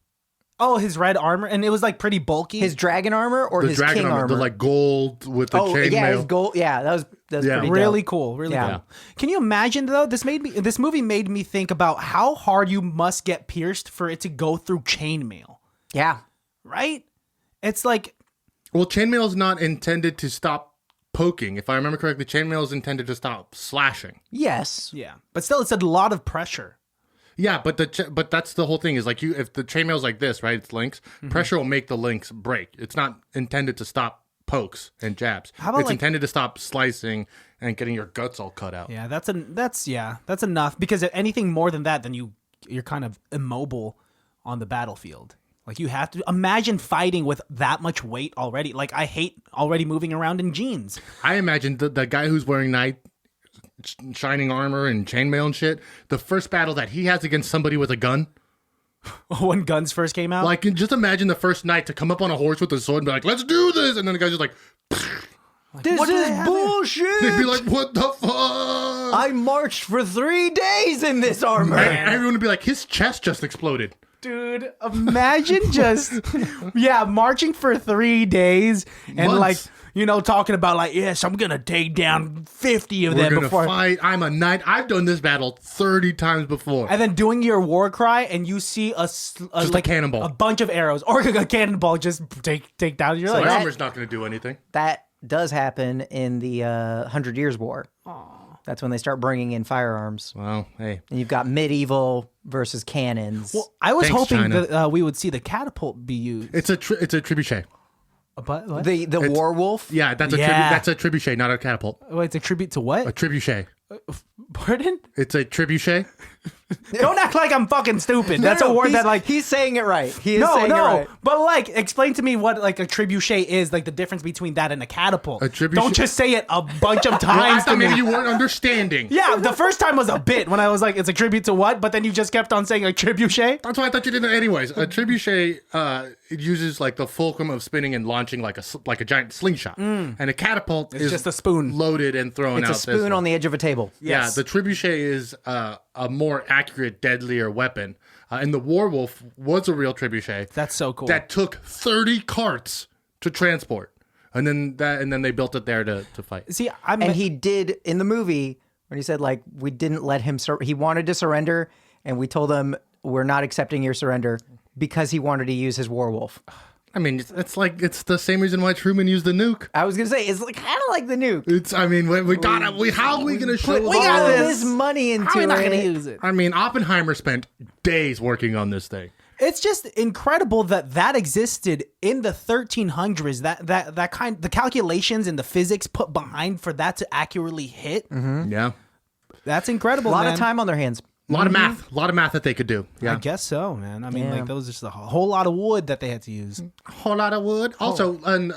Oh, his red armor, and it was like pretty bulky. His dragon armor or The his dragon king armor? the like gold with the oh, yeah, his chainmail. gold. Yeah, that was Yeah. pretty really dope. cool, really Yeah. cool. Can you imagine though? This movie made me think about how hard you must get pierced for it to go through chainmail, Yeah. right? It's like, Well, chainmail is not intended to stop poking. If I remember correctly, chainmail is intended to stop slashing. Yes. yeah, but still, it's a lot of pressure. Yeah, but but that's the whole thing is like if the chainmail's like this, right? It's links. Pressure will make the links break. It's not intended to stop pokes and jabs. How about, it's like- intended to stop slicing and getting your guts all cut out. Yeah, that's enough, because anything more than that, then you're kind of immobile on the battlefield. Like, you have to imagine fighting with that much weight already. Like, I hate already moving around in jeans. I imagine the guy who's wearing shining armor and chainmail and shit, the first battle that he has against somebody with a gun. When guns first came out, Like, just imagine the first knight to come up on a horse with a sword and be like, let's do this. And then the guy's just like, This what do they is have bullshit. they'd be like, what the fuck? I marched for 3 days in this armor. And everyone would be like, his chest just exploded. dude, imagine just marching for 3 days and Months. like, talking about like, yes, I'm gonna take down 50 of We're them gonna before fight. I'm a knight. I've done this battle 30 times before. and then doing your war cry, and you see Just a cannonball. a bunch of arrows, or a cannonball just take down. You're My like, armor's not going to do anything. That does happen in the 100 Years' War. That's when they start bringing in firearms. Well, hey. And you've got medieval versus cannons. well, I was Thanks, hoping China. that we would see the catapult be used. It's a trebuchet. But what? the warwolf. Yeah, that's Yeah. that's a trebuchet, not a catapult. Wait, it's a tribute to A what? trebuchet. Pardon? It's a trebuchet. Don't act like I'm fucking stupid. That's a word that like he's saying it right. He is saying it right. But like, explain to me what like a trebuchet is, like the difference between that and a catapult. A trebuchet- Don't just say it a bunch of Well, I times to thought me. maybe you weren't understanding. Yeah, the first time was a bit when I was like, it's a tribute to what? But then you just kept on saying like trebuchet. That's why I thought you didn't. Anyways, a trebuchet it uses like the fulcrum of spinning and launching like a giant slingshot, and a catapult is just a spoon. loaded and thrown It's out. a spoon on the edge of a table. Yeah, Yes. the trebuchet is a more accurate, deadlier weapon, and the warwolf was a real trebuchet. That's so cool. That took 30 carts to transport, and then they built it there to fight. See, I'm And he did in the movie when he said like we didn't let him. He wanted to surrender, and we told him we're not accepting your surrender because he wanted to use his warwolf. I mean, it's like it's the same reason why Truman used the nuke. I was gonna say it's like kind of like the nuke. How are we gonna show We got all this money into How are we not it. gonna use it? I mean, Oppenheimer spent days working on this thing. It's just incredible that existed in the 1300s. That kind, the calculations and the physics put behind for that to accurately hit. Yeah, That's incredible. A lot man. of time on their hands. a lot of math that they could do. Yeah, I guess so, man. I mean, Yeah. like, that was just a whole lot of wood that they had to use. a whole lot of wood. Also, and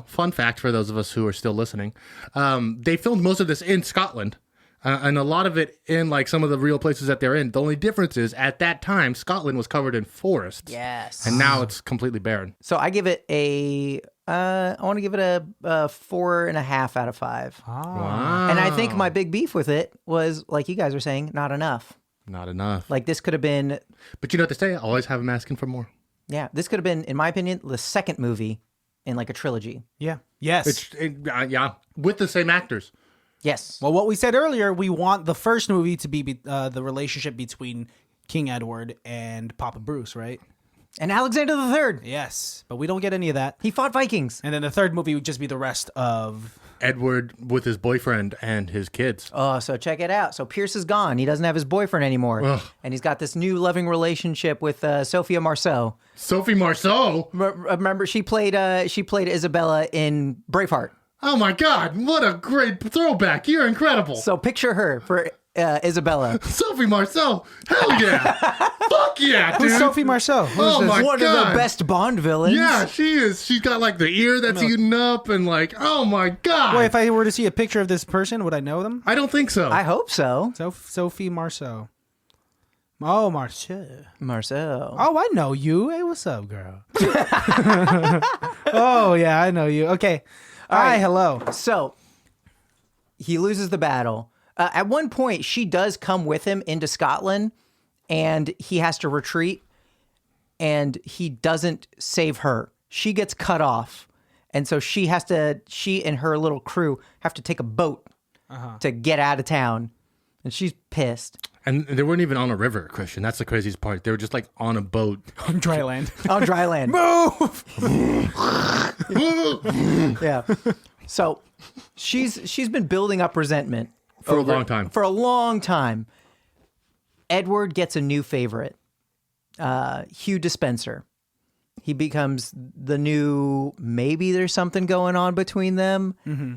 fun fact for those of us who are still listening, they filmed most of this in Scotland. And a lot of it in like some of the real places that they're in. The only difference is at that time, Scotland was covered in forests. Yes. And now it's completely barren. So I give it I want to give it a 4.5 out of 5. Wow. And I think my big beef with it was, like you guys were saying, not enough. Not enough. Like this could have been, But you know what they say? Always have them asking for more. this could have been, in my opinion, the second movie in like a trilogy. Yeah. Yes. Yeah, with the same actors. Yes. Well, what we said earlier, we want the first movie to be the relationship between King Edward and Papa Bruce, right? And Alexander III. Yes. But we don't get any of that. He fought Vikings. And then the third movie would just be the rest of... Edward with his boyfriend and his kids. Oh, so check it out. So Pierce is gone. He doesn't have his boyfriend anymore. Ugh. And he's got this new loving relationship with Sophia Marceau. Sophie Marceau. Remember, she played Isabella in Braveheart. Oh my God, what a great throwback. You're incredible. So picture her for Isabella. Sophie Marceau. Hell yeah. Fuck yeah, dude. Who's Sophie Marceau? Oh my One God. of the best Bond villains. Yeah, she is. She's got like the ear that's eaten up and like, oh my God. Wait, if I were to see a picture of this person, would I know them? I don't think so. I hope so. Sophie Marceau. Oh, Marceau. Marceau. Oh, I know you. Hey, what's up, girl? Oh, yeah, I know you. Okay. Hi, hello. So he loses the battle. At one point, she does come with him into Scotland, and he has to retreat. and he doesn't save her. She gets cut off. And so she and her little crew have to take a boat to get out of town. And she's pissed. And they weren't even on a river, Christian. That's the craziest part. They were just like on a boat. On dry land. On dry land. Move! Yeah. So she's been building up resentment. For a long time. For a long time. Edward gets a new favorite. Hugh Despenser. He becomes the new, maybe there's something going on between them. Mm-hmm.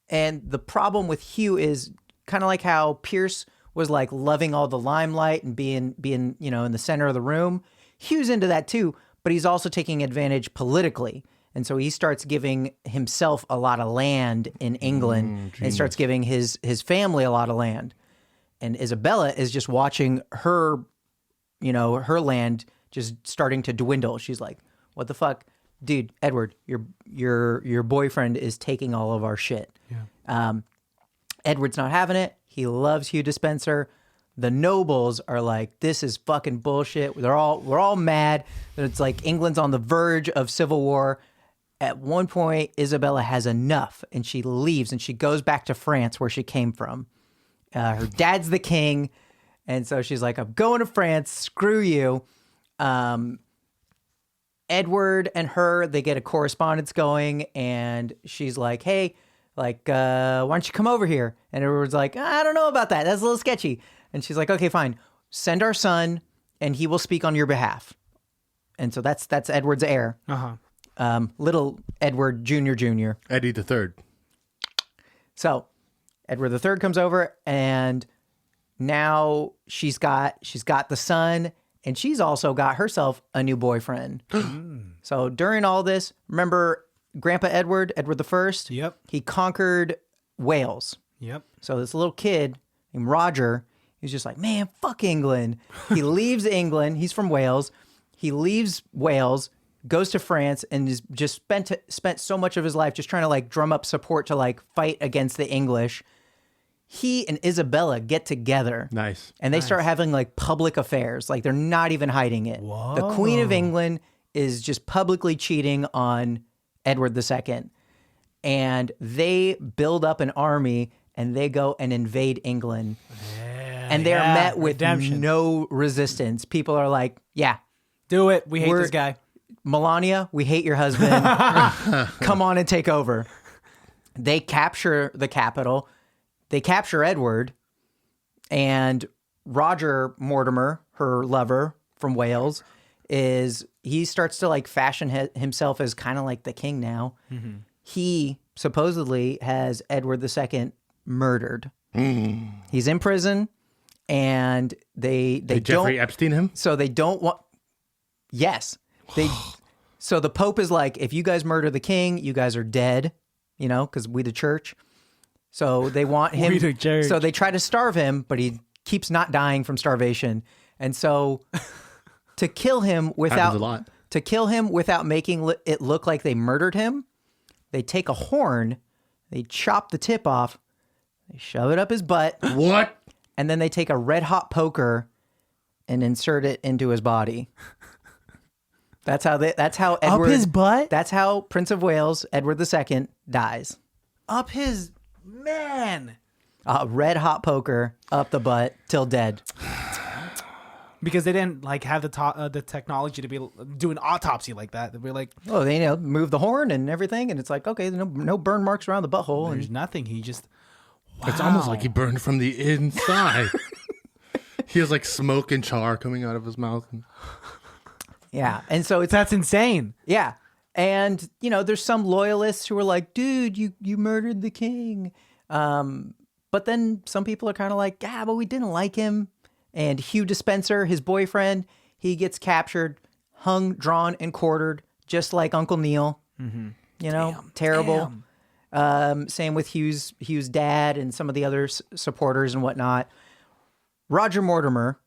And the problem with Hugh is kind of like how Pierce was like loving all the limelight and being, you know, in the center of the room. Hugh's into that too, but he's also taking advantage politically. And so he starts giving himself a lot of land in England and starts giving his family a lot of land. And Isabella is just watching her, you know, her land just starting to dwindle. She's like, what the fuck? Dude, Edward, your boyfriend is taking all of our shit. Yeah. Edward's not having it. He loves Hugh Despenser. The nobles are like, this is fucking bullshit. We're all mad. And it's like England's on the verge of civil war. At one point, Isabella has enough and she leaves and she goes back to France where she came from. Her dad's the king. And so she's like, I'm going to France. Screw you. Edward and her, they get a correspondence going and she's like, hey, like, why don't you come over here? And Edward's like, I don't know about that. That's a little sketchy. And she's like, okay, fine. Send our son and he will speak on your behalf. And so that's Edward's heir. Little Edward Jr. Eddie the Third. So Edward the Third comes over and now she's got the son and she's also got herself a new boyfriend. So during all this, remember Grandpa Edward the First? Yep. He conquered Wales. Yep. So this little kid named Roger, he's just like, man, fuck England. He leaves England. He's from Wales. He leaves Wales, goes to France, and is just spent so much of his life just trying to like drum up support to like fight against the English. He and Isabella get together. Nice. And they start having like public affairs. Like they're not even hiding it. Whoa. The Queen of England is just publicly cheating on Edward II. And they build up an army and they go and invade England. And they're met with no resistance. People are like, yeah. Do it. We hate this guy. Melania, we hate your husband. Come on and take over. They capture the capital. They capture Edward. And Roger Mortimer, her lover from Wales, he starts to like fashion himself as kind of like the king now. Mm-hmm. He supposedly has Edward II murdered. He's in prison, and they Jeffrey Epstein him? So they don't want. Yes, So the Pope is like, if you guys murder the king, you guys are dead. You know, because we the church. So they want him. We the church. So they try to starve him, but he keeps not dying from starvation, and so to kill him without making it look like they murdered him, they take a horn, they chop the tip off, they shove it up his butt. What? And then they take a red hot poker and insert it into his body. That's how Edward, up his butt? That's how Prince of Wales, Edward II, dies. Up his man. Red hot poker up the butt till dead. Because they didn't like have the technology to be do an autopsy like that. They were like, oh, they move the horn and everything, and it's like, okay, no burn marks around the butthole. There's nothing. He just. Wow. It's almost like he burned from the inside. He has like smoke and char coming out of his mouth. Yeah, and so that's insane. Yeah, and there's some loyalists who are like, dude, you murdered the king. But then some people are kind of like, yeah, but we didn't like him. And Hugh Despenser, his boyfriend, he gets captured, hung, drawn, and quartered, just like Uncle Neil. Mm-hmm. Terrible. Damn. Same with Hugh's dad and some of the other supporters and whatnot. Roger Mortimer,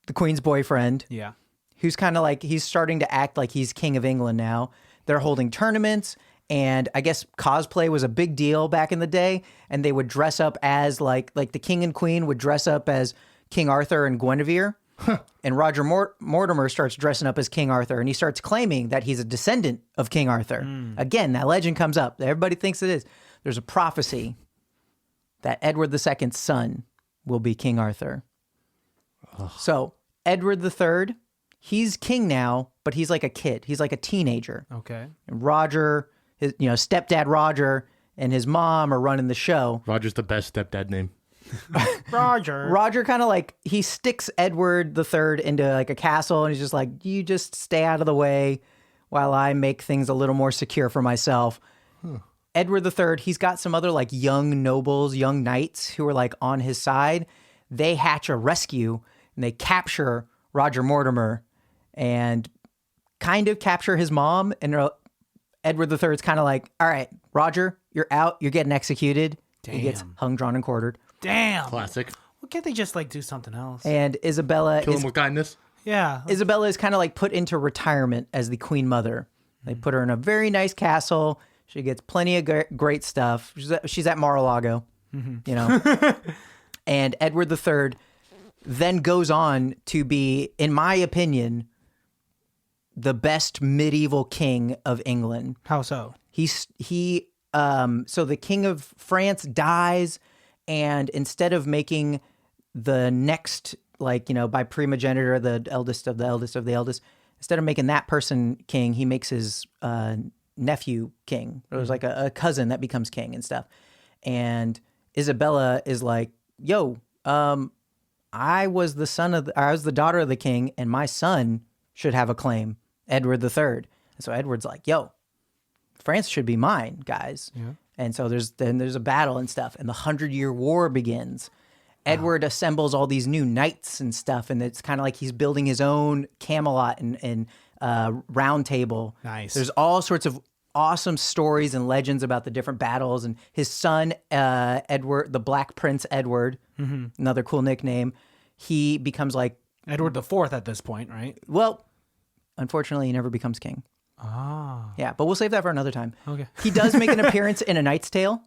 the Queen's boyfriend. Yeah. Who's kind of like, he's starting to act like he's King of England now. They're holding tournaments, and I guess cosplay was a big deal back in the day, and they would dress up as like the King and Queen would dress up as King Arthur and Guinevere, And Roger Mortimer starts dressing up as King Arthur, and he starts claiming that he's a descendant of King Arthur. Again, that legend comes up. Everybody thinks it is. There's a prophecy that Edward II's son will be King Arthur. So Edward III, he's king now, but he's like a kid. He's like a teenager. Okay. And Roger, his, stepdad Roger and his mom are running the show. Roger's the best stepdad name. Roger kind of like, he sticks Edward III into like a castle, and he's just like, you just stay out of the way while I make things a little more secure for myself. Edward III, he's got some other like young nobles, young knights who are like on his side. They hatch a rescue and they capture Roger Mortimer and kind of capture his mom. And Edward III's kind of like, all right, Roger, you're out. You're getting executed. He gets hung, drawn, and quartered. Damn. Classic. Well, can't they just like do something else? And Isabella Kill him with kindness. Yeah. Isabella is kind of like put into retirement as the queen mother. They put her in a very nice castle. She gets plenty of great stuff. She's at Mar-a-Lago, And Edward III then goes on to be, in my opinion, the best medieval king of England. How so? So the king of France dies, and instead of making the next, by primogeniture, the eldest of the eldest of the eldest, instead of making that person king, he makes his nephew king. It was like a cousin that becomes king and stuff. And Isabella is like, yo, I was the daughter of the king, and my son should have a claim, Edward III. And so Edward's like, yo, France should be mine, guys. Yeah. And so there's a battle and stuff, and the 100-Year War begins. Edward assembles all these new knights and stuff, and it's kind of like he's building his own Camelot and round table. Nice. There's all sorts of awesome stories and legends about the different battles, and his son, Edward, the Black Prince Edward, another cool nickname, he becomes like... Edward IV at this point, right? Well, unfortunately, he never becomes king. Ah. Yeah, but we'll save that for another time. Okay. He does make an appearance in A Knight's Tale.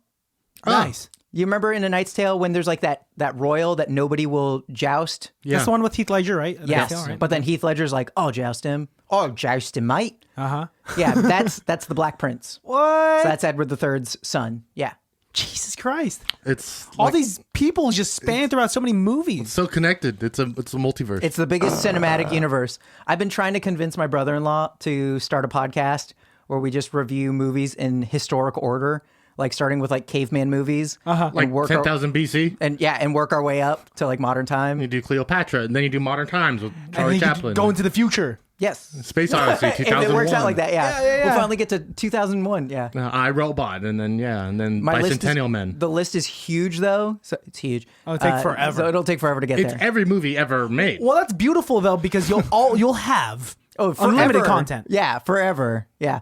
Nice. You remember in A Knight's Tale when there's like that royal that nobody will joust? Yeah. That's the one with Heath Ledger, right? Yes. Tale, right? But then Heath Ledger's like, oh, joust him. Oh, joust him, mate. Uh-huh. Yeah, that's the Black Prince. What? So that's Edward III's son. Yeah. Jesus Christ. It's All like, these people just span throughout so many movies. so connected. It's a multiverse. It's the biggest cinematic universe. I've been trying to convince my brother-in-law to start a podcast where we just review movies in historic order, like starting with like caveman movies. Uh-huh. like 10,000 BC. And work our way up to like modern time. You do Cleopatra, and then you do Modern Times with And Charlie then you Chaplin. go into the future. Yes. Space Odyssey, 2001. If it works out like that, yeah. Yeah. We'll finally get to 2001, yeah. I, Robot, and then My list Bicentennial Men. The list is huge, though. So it's huge. Oh, it'll take forever. So it'll take forever to get It's there. every movie ever made. Well, that's beautiful though, because you'll have unlimited content. Yeah, forever. Yeah.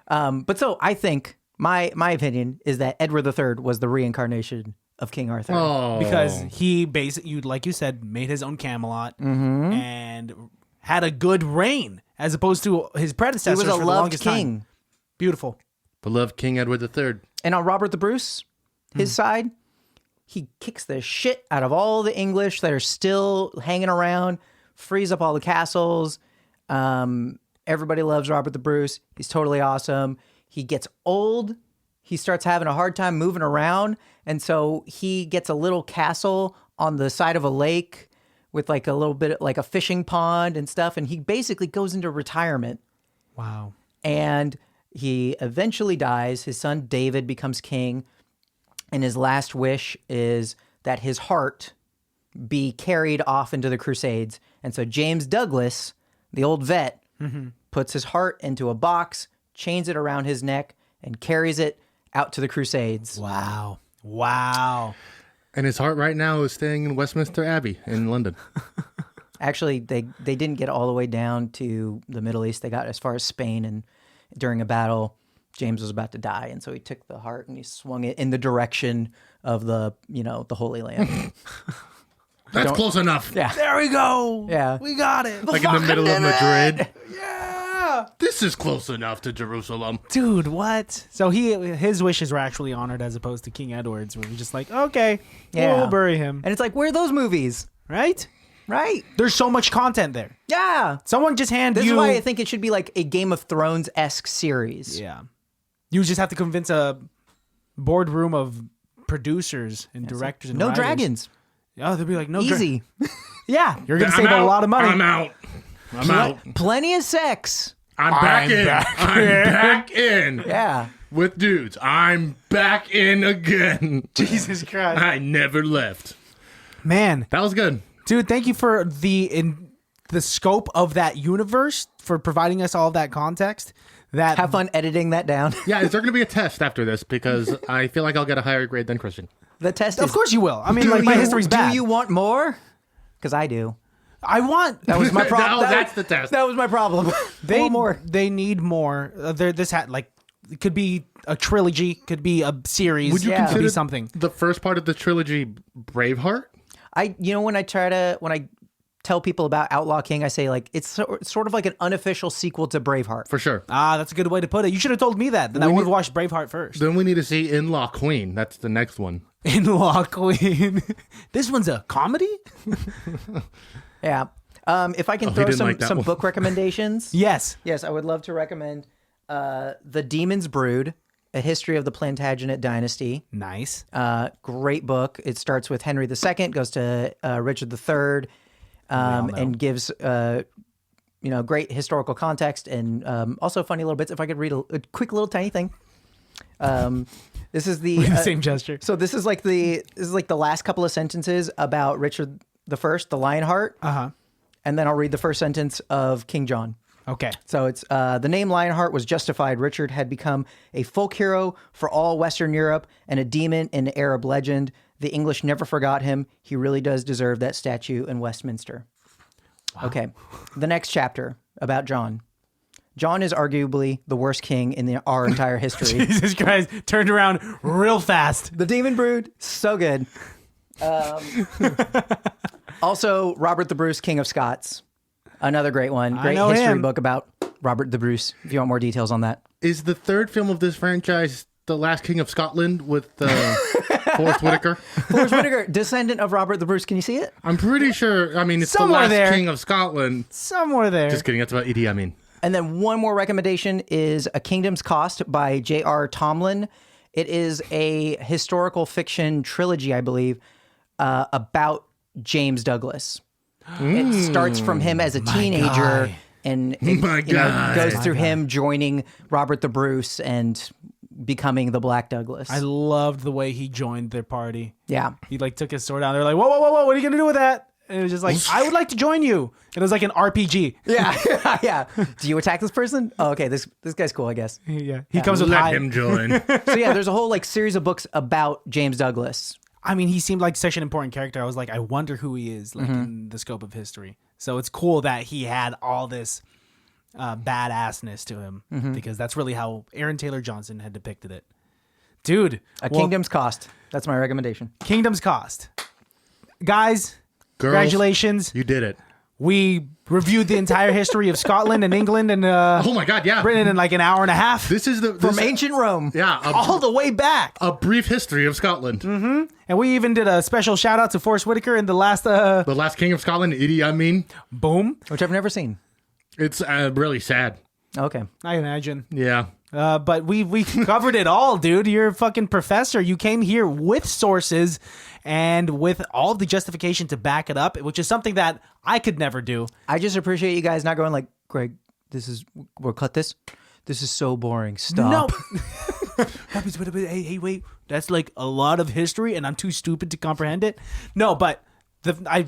But so I think my opinion is that Edward III was the reincarnation of King Arthur. Oh, Because he basically, like you said, made his own Camelot and had a good reign as opposed to his He predecessors was a for the loved longest king. time. Beautiful. beloved King Edward III. And on Robert the Bruce, his side, he kicks the shit out of all the English that are still hanging around, frees up all the castles. Everybody loves Robert the Bruce. He's totally awesome. He gets old. He starts having a hard time moving around. And so he gets a little castle on the side of a lake with like a little bit like a fishing pond and stuff. And he basically goes into retirement. Wow. And he eventually dies. His son David becomes king. And his last wish is that his heart be carried off into the Crusades. And so James Douglas, the old vet, puts his heart into a box, chains it around his neck, and carries it out to the Crusades. Wow. Wow. And his heart right now is staying in Westminster Abbey in London. Actually, they didn't get all the way down to the Middle East. They got as far as Spain, and during a battle, James was about to die, and so he took the heart and he swung it in the direction of the Holy Land. That's close enough. Yeah. There we go. Yeah. We got it. Like in the middle of Madrid. Yeah. This is close enough to Jerusalem. Dude, what? So his wishes were actually honored as opposed to King Edward's, where we're just like, okay, Yeah. we'll bury him. And it's like, where are those movies? Right? Right. There's so much content there. Yeah. Someone just hand This you. is why I think it should be like a Game of Thrones-esque series. Yeah. You just have to convince a boardroom of producers and directors and No writers. dragons. Oh, they'll be like, no Easy. Yeah, you're going to I'm save a out. lot of money. I'm out. I'm out. Plenty of sex. I'm back in. back I'm back in. Yeah. With dudes. I'm back in again. Jesus Christ. I never left. Man, That was good. dude, thank you for the scope of that universe, for providing us all of that context. That Have fun editing that down. Yeah, is there going to be a test after this? Because I feel like I'll get a higher grade than Christian. The test Of is, course you will. I mean, like, my history's bad. Do you want more? Because I do. I want. That was my problem. Oh, that's the test. That was my problem. They Want more. They need more. This had like it could be a trilogy, could be a series. Would you Yeah. could consider be something? the first part of the trilogy Braveheart? When I tell people about Outlaw King, I say like it's sort of like an unofficial sequel to Braveheart. For sure. Ah, that's a good way to put it. You should have told me that. Then I would have watched Braveheart first. Then we need to see In-Law Queen. That's the next one. In-Law Queen. This one's a comedy? Yeah. If I can he throw didn't like that some one. book recommendations. Yes. Yes, I would love to recommend The Demon's Brood, A History of the Plantagenet Dynasty. Nice. Great book. It starts with Henry II, goes to Richard III, and gives great historical context and also funny little bits. If I could read a quick little tiny thing. This is the Same gesture. So this is like the last couple of sentences about Richard I, the Lionheart, and then I'll read the first sentence of King John. Okay. So it's the name Lionheart was justified. Richard had become a folk hero for all Western Europe and a demon in Arab legend. The English never forgot him. He really does deserve that statue in Westminster. Wow. Okay. The next chapter about John. John is arguably the worst king in our entire history. Jesus Christ. Turned around real fast. The Demon Brood, so good. Also, Robert the Bruce, King of Scots. Another great one. Great know history him. book about Robert the Bruce, if you want more details on that. Is the third film of this franchise The Last King of Scotland with Forrest Whitaker? Forrest Whitaker, descendant of Robert the Bruce. Can you see it? I'm pretty sure. I mean, it's Somewhere The Last there. King of Scotland. Somewhere there. Just kidding. That's about Idi Amin. And then one more recommendation is A Kingdom's Cost by J.R. Tomlin. It is a historical fiction trilogy, I believe, about James Douglas. It starts from him as a teenager guy. and it goes through him joining Robert the Bruce and becoming the Black Douglas. I loved the way he joined their party. Yeah. He like took his sword out. They're like, whoa, what are you gonna do with that? And it was just like, I would like to join you. And it was like an RPG. Yeah. Yeah. Do you attack this person? Oh, okay. This guy's cool, I guess. Yeah. He comes with Let high. him join. So yeah, there's a whole like series of books about James Douglas. I mean, he seemed like such an important character. I was like, I wonder who he is, like in the scope of history. So it's cool that he had all this badassness to him, because that's really how Aaron Taylor Johnson had depicted it. Dude, A Kingdom's Cost. That's my recommendation. Kingdom's Cost. Guys, Girls, congratulations. You did it. We reviewed the entire history of Scotland and England and Oh my God, yeah. Britain in like an hour and a half. This is From ancient Rome. Yeah, all the way back. a brief history of Scotland. And we even did a special shout out to Forrest Whitaker in the last The Last King of Scotland, Idi Amin. boom. Which I've never seen. It's really sad. Okay. I imagine. Yeah. But we covered it all, dude. You're a fucking professor. You came here with sources and with all of the justification to back it up, which is something that I could never do. I just appreciate you guys not going like, Greg, we'll cut this. This is so boring. Stop. No. Hey, wait. That's like a lot of history and I'm too stupid to comprehend it. No, but I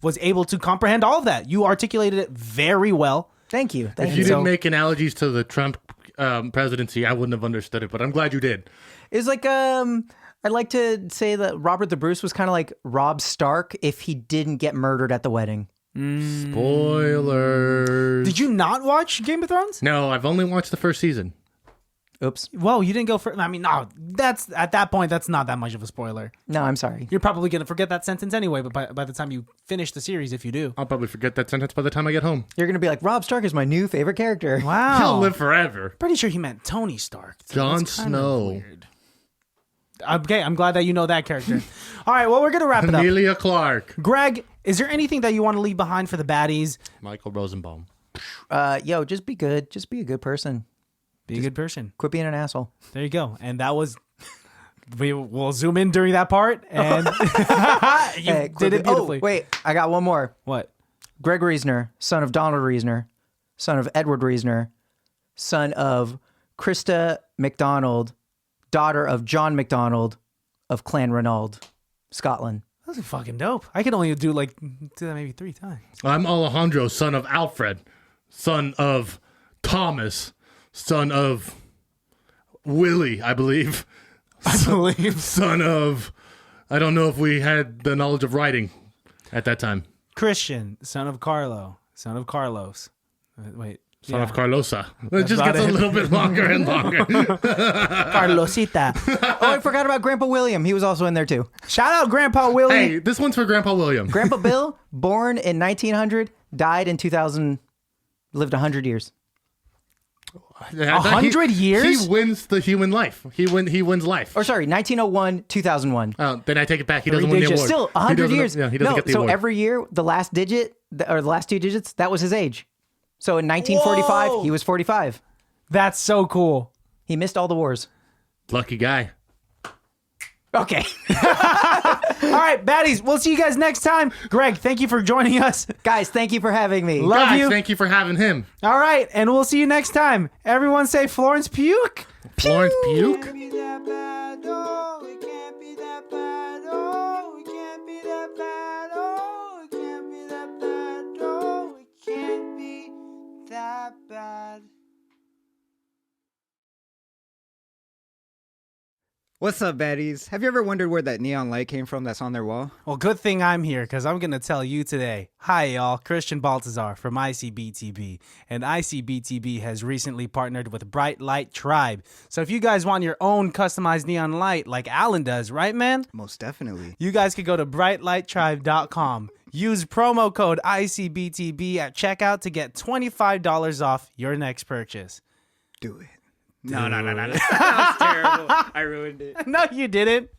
was able to comprehend all of that. You articulated it very well. Thank you. Thank If you. you didn't make analogies to the Trump presidency, I wouldn't have understood it, but I'm glad you did. It's like, I'd like to say that Robert the Bruce was kind of like Robb Stark if he didn't get murdered at the wedding. Spoilers. Did you not watch Game of Thrones? No, I've only watched the first season. Oops. Whoa, you didn't go for. I mean, no, that's at that point, that's not that much of a spoiler. No, I'm sorry. You're probably going to forget that sentence anyway, but by the time you finish the series, if you do. I'll probably forget that sentence by the time I get home. You're going to be like, Robb Stark is my new favorite character. Wow. He'll live forever. Pretty sure he meant Tony Stark. So Jon that's kind of Snow. weird. Okay, I'm glad that you know that character. All right, well, we're going to wrap it up. Amelia Clark. Greg, is there anything that you want to leave behind for the baddies? Michael Rosenbaum. Yo, just be good. Just be a good person. Be a good person. Quit being an asshole. There you go. And that was... We'll zoom in during that part, and you did it beautifully. Oh, wait, I got one more. What? Greg Reisner, son of Donald Reisner, son of Edward Reisner, son of Krista MacDonald, daughter of John MacDonald of Clan Renauld, Scotland. That's fucking dope. I can only do that maybe 3 times. I'm Alejandro, son of Alfred, son of Thomas, son of Willie, I believe. Son of, I don't know if we had the knowledge of writing at that time. Christian, son of Carlo, son of Carlos. Wait. Son of Carlosa. It just gets a little bit longer and longer. Carlosita. Oh, I forgot about Grandpa William. He was also in there too. Shout out Grandpa Willie. Hey, this one's for Grandpa William. Grandpa Bill, born in 1900, died in 2000, lived 100 years. 100 years? He wins the human life. He wins life. Or sorry, 1901, 2001. Oh, then I take it back. He doesn't win the award. Still 100 years. Yeah, he doesn't get the award. So every year, the last digit, or the last 2 digits, that was his age. So in 1945, Whoa! he was 45. That's so cool. He missed all the wars. Lucky guy. Okay. All right, baddies, we'll see you guys next time. Greg, thank you for joining us. Guys, thank you for having me. Love Guys, you. thank you for having him. All right, and we'll see you next time. Everyone say Florence Pugh. Florence Pugh? Can't be that bad, oh, it can't be that bad, oh, it can't be that bad, oh, it can't be that bad, oh, it can't be that bad. What's up, baddies? Have you ever wondered where that neon light came from that's on their wall? Well, good thing I'm here because I'm going to tell you today. Hi, y'all. Christian Baltazar from ICBTB. And ICBTB has recently partnered with Bright Light Tribe. So if you guys want your own customized neon light like Alan does, right, man? Most definitely. You guys could go to brightlighttribe.com. Use promo code ICBTB at checkout to get $25 off your next purchase. Do it. No. That was terrible. I ruined it. No, you didn't.